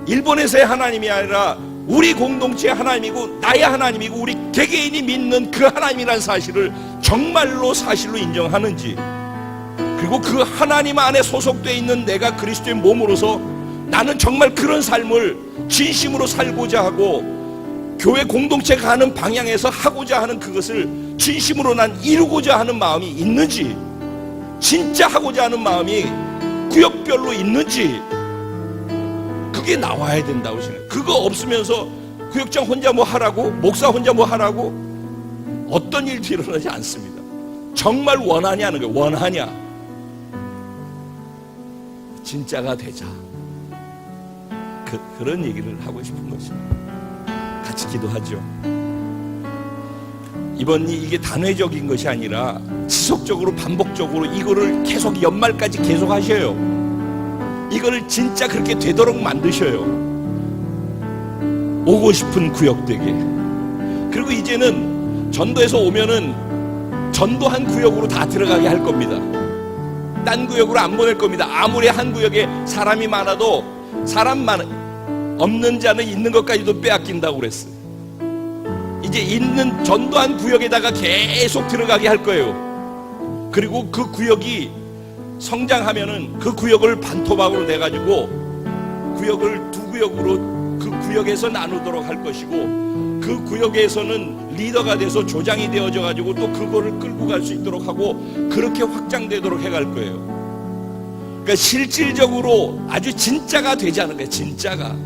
일본에서의 하나님이 아니라 우리 공동체의 하나님이고 나의 하나님이고 우리 개개인이 믿는 그 하나님이라는 사실을 정말로 사실로 인정하는지, 그리고 그 하나님 안에 소속되어 있는 내가 그리스도의 몸으로서 나는 정말 그런 삶을 진심으로 살고자 하고 교회 공동체 가는 방향에서 하고자 하는 그것을 진심으로 난 이루고자 하는 마음이 있는지, 진짜 하고자 하는 마음이 구역별로 있는지, 그게 나와야 된다고 생각해요. 그거 없으면서 구역장 혼자 뭐 하라고, 목사 혼자 뭐 하라고 어떤 일도 일어나지 않습니다. 정말 원하냐는 거예요. 원하냐, 진짜가 되자. 그런 얘기를 하고 싶은 것입니다. 같이 기도하죠. 이게 단회적인 것이 아니라 지속적으로 반복적으로 이거를 계속 연말까지 계속 하셔요. 이거를 진짜 그렇게 되도록 만드셔요. 오고 싶은 구역되게. 그리고 이제는 전도에서 오면은 전도한 구역으로 다 들어가게 할 겁니다. 딴 구역으로 안 보낼 겁니다. 아무리 한 구역에 사람이 많아도 없는 자는 있는 것까지도 빼앗긴다고 그랬어요. 이제 있는 전도한 구역에다가 계속 들어가게 할 거예요. 그리고 그 구역이 성장하면은 그 구역을 반토막으로 내가지고 구역을 두 구역으로 그 구역에서 나누도록 할 것이고, 그 구역에서는 리더가 돼서 조장이 되어져 가지고 또 그거를 끌고 갈 수 있도록 하고 그렇게 확장되도록 해갈 거예요. 그러니까 실질적으로 아주 진짜가 되지 않은 거예요. 진짜가.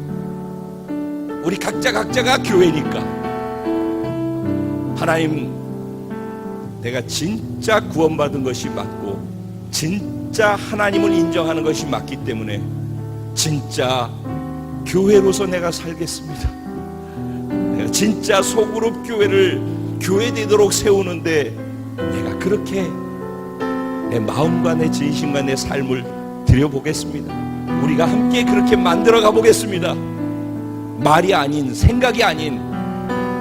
우리 각자가 교회니까. 하나님, 내가 진짜 구원받은 것이 맞고 진짜 하나님을 인정하는 것이 맞기 때문에 진짜 교회로서 내가 살겠습니다. 내가 진짜 소그룹 교회를 교회되도록 세우는데 내가 그렇게 내 마음과 내 진심과 내 삶을 드려보겠습니다. 우리가 함께 그렇게 만들어 가보겠습니다. 말이 아닌, 생각이 아닌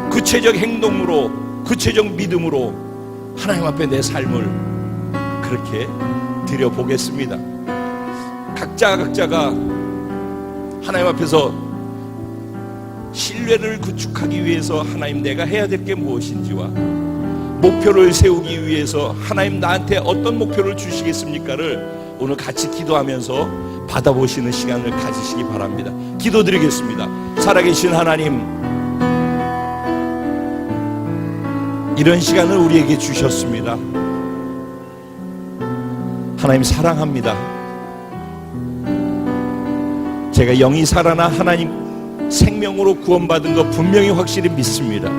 구체적 행동으로, 구체적 믿음으로 하나님 앞에 내 삶을 그렇게 드려보겠습니다. 각자가 하나님 앞에서 신뢰를 구축하기 위해서 하나님 내가 해야 될 게 무엇인지와 목표를 세우기 위해서 하나님 나한테 어떤 목표를 주시겠습니까를 오늘 같이 기도하면서 받아보시는 시간을 가지시기 바랍니다. 기도드리겠습니다. 살아계신 하나님, 이런 시간을 우리에게 주셨습니다. 하나님 사랑합니다. 제가 영이 살아나 하나님 생명으로 구원받은 것 분명히 확실히 믿습니다.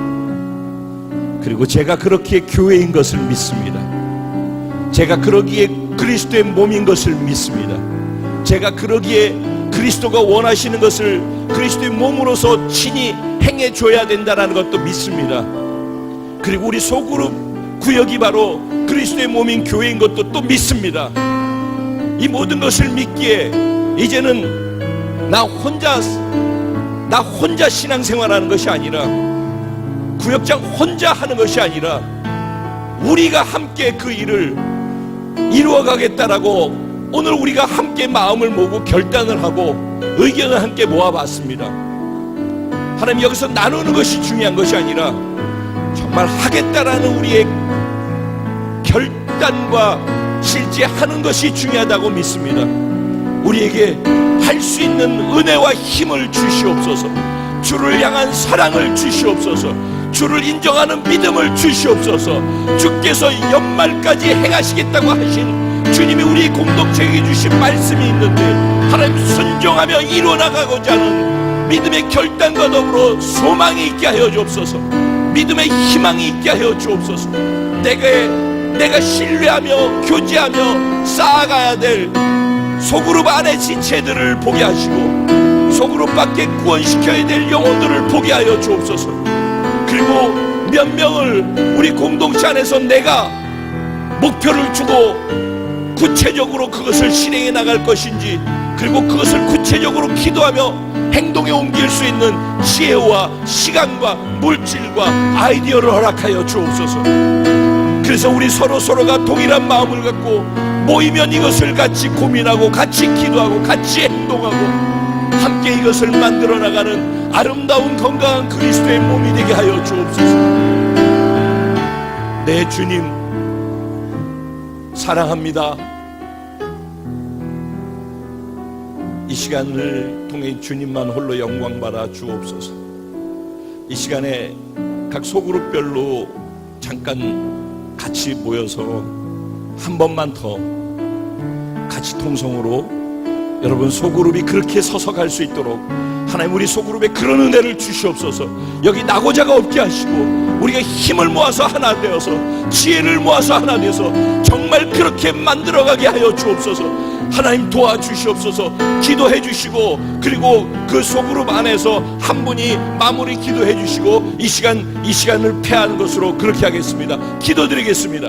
그리고 제가 그렇게 교회인 것을 믿습니다. 제가 그러기에 그리스도의 몸인 것을 믿습니다. 제가 그러기에 그리스도가 원하시는 것을 그리스도의 몸으로서 친히 행해줘야 된다는 것도 믿습니다. 그리고 우리 소그룹 구역이 바로 그리스도의 몸인 교회인 것도 또 믿습니다. 이 모든 것을 믿기에 이제는 나 혼자 신앙생활하는 것이 아니라, 구역장 혼자 하는 것이 아니라 우리가 함께 그 일을 이루어가겠다라고 오늘 우리가 함께 마음을 모으고 결단을 하고 의견을 함께 모아봤습니다. 하나님, 여기서 나누는 것이 중요한 것이 아니라 정말 하겠다라는 우리의 결단과 실제 하는 것이 중요하다고 믿습니다. 우리에게 할 수 있는 은혜와 힘을 주시옵소서. 주를 향한 사랑을 주시옵소서. 주를 인정하는 믿음을 주시옵소서. 주께서 연말까지 행하시겠다고 하신 주님이 우리 공동체에게 주신 말씀이 있는데, 하나님 순종하며 이루어나가고자 하는 믿음의 결단과 더불어 소망이 있게 하여 주옵소서. 믿음의 희망이 있게 하여 주옵소서. 내가 신뢰하며 교제하며 쌓아가야 될 소그룹 안의 지체들을 보게 하시고, 소그룹 밖에 구원시켜야 될 영혼들을 보게 하여 주옵소서. 그리고 몇 명을 우리 공동체 안에서 내가 목표를 주고 구체적으로 그것을 실행해 나갈 것인지, 그리고 그것을 구체적으로 기도하며 행동에 옮길 수 있는 지혜와 시간과 물질과 아이디어를 허락하여 주옵소서. 그래서 우리 서로가 동일한 마음을 갖고 모이면 이것을 같이 고민하고 같이 기도하고 같이 행동하고 함께 이것을 만들어 나가는 아름다운 건강한 그리스도의 몸이 되게 하여 주옵소서. 네, 주님 사랑합니다. 이 시간을 통해 주님만 홀로 영광 받아 주옵소서. 이 시간에 각 소그룹별로 잠깐 같이 모여서 한 번만 더 같이 통성으로 여러분 소그룹이 그렇게 서서 갈 수 있도록 하나님 우리 소그룹에 그런 은혜를 주시옵소서. 여기 나고자가 없게 하시고 우리가 힘을 모아서 하나 되어서 지혜를 모아서 하나 되어서 정말 그렇게 만들어가게 하여 주옵소서. 하나님 도와주시옵소서. 기도해 주시고 그리고 그 소그룹 안에서 한 분이 마무리 기도해 주시고 이 시간을 패하는 것으로 그렇게 하겠습니다. 기도드리겠습니다.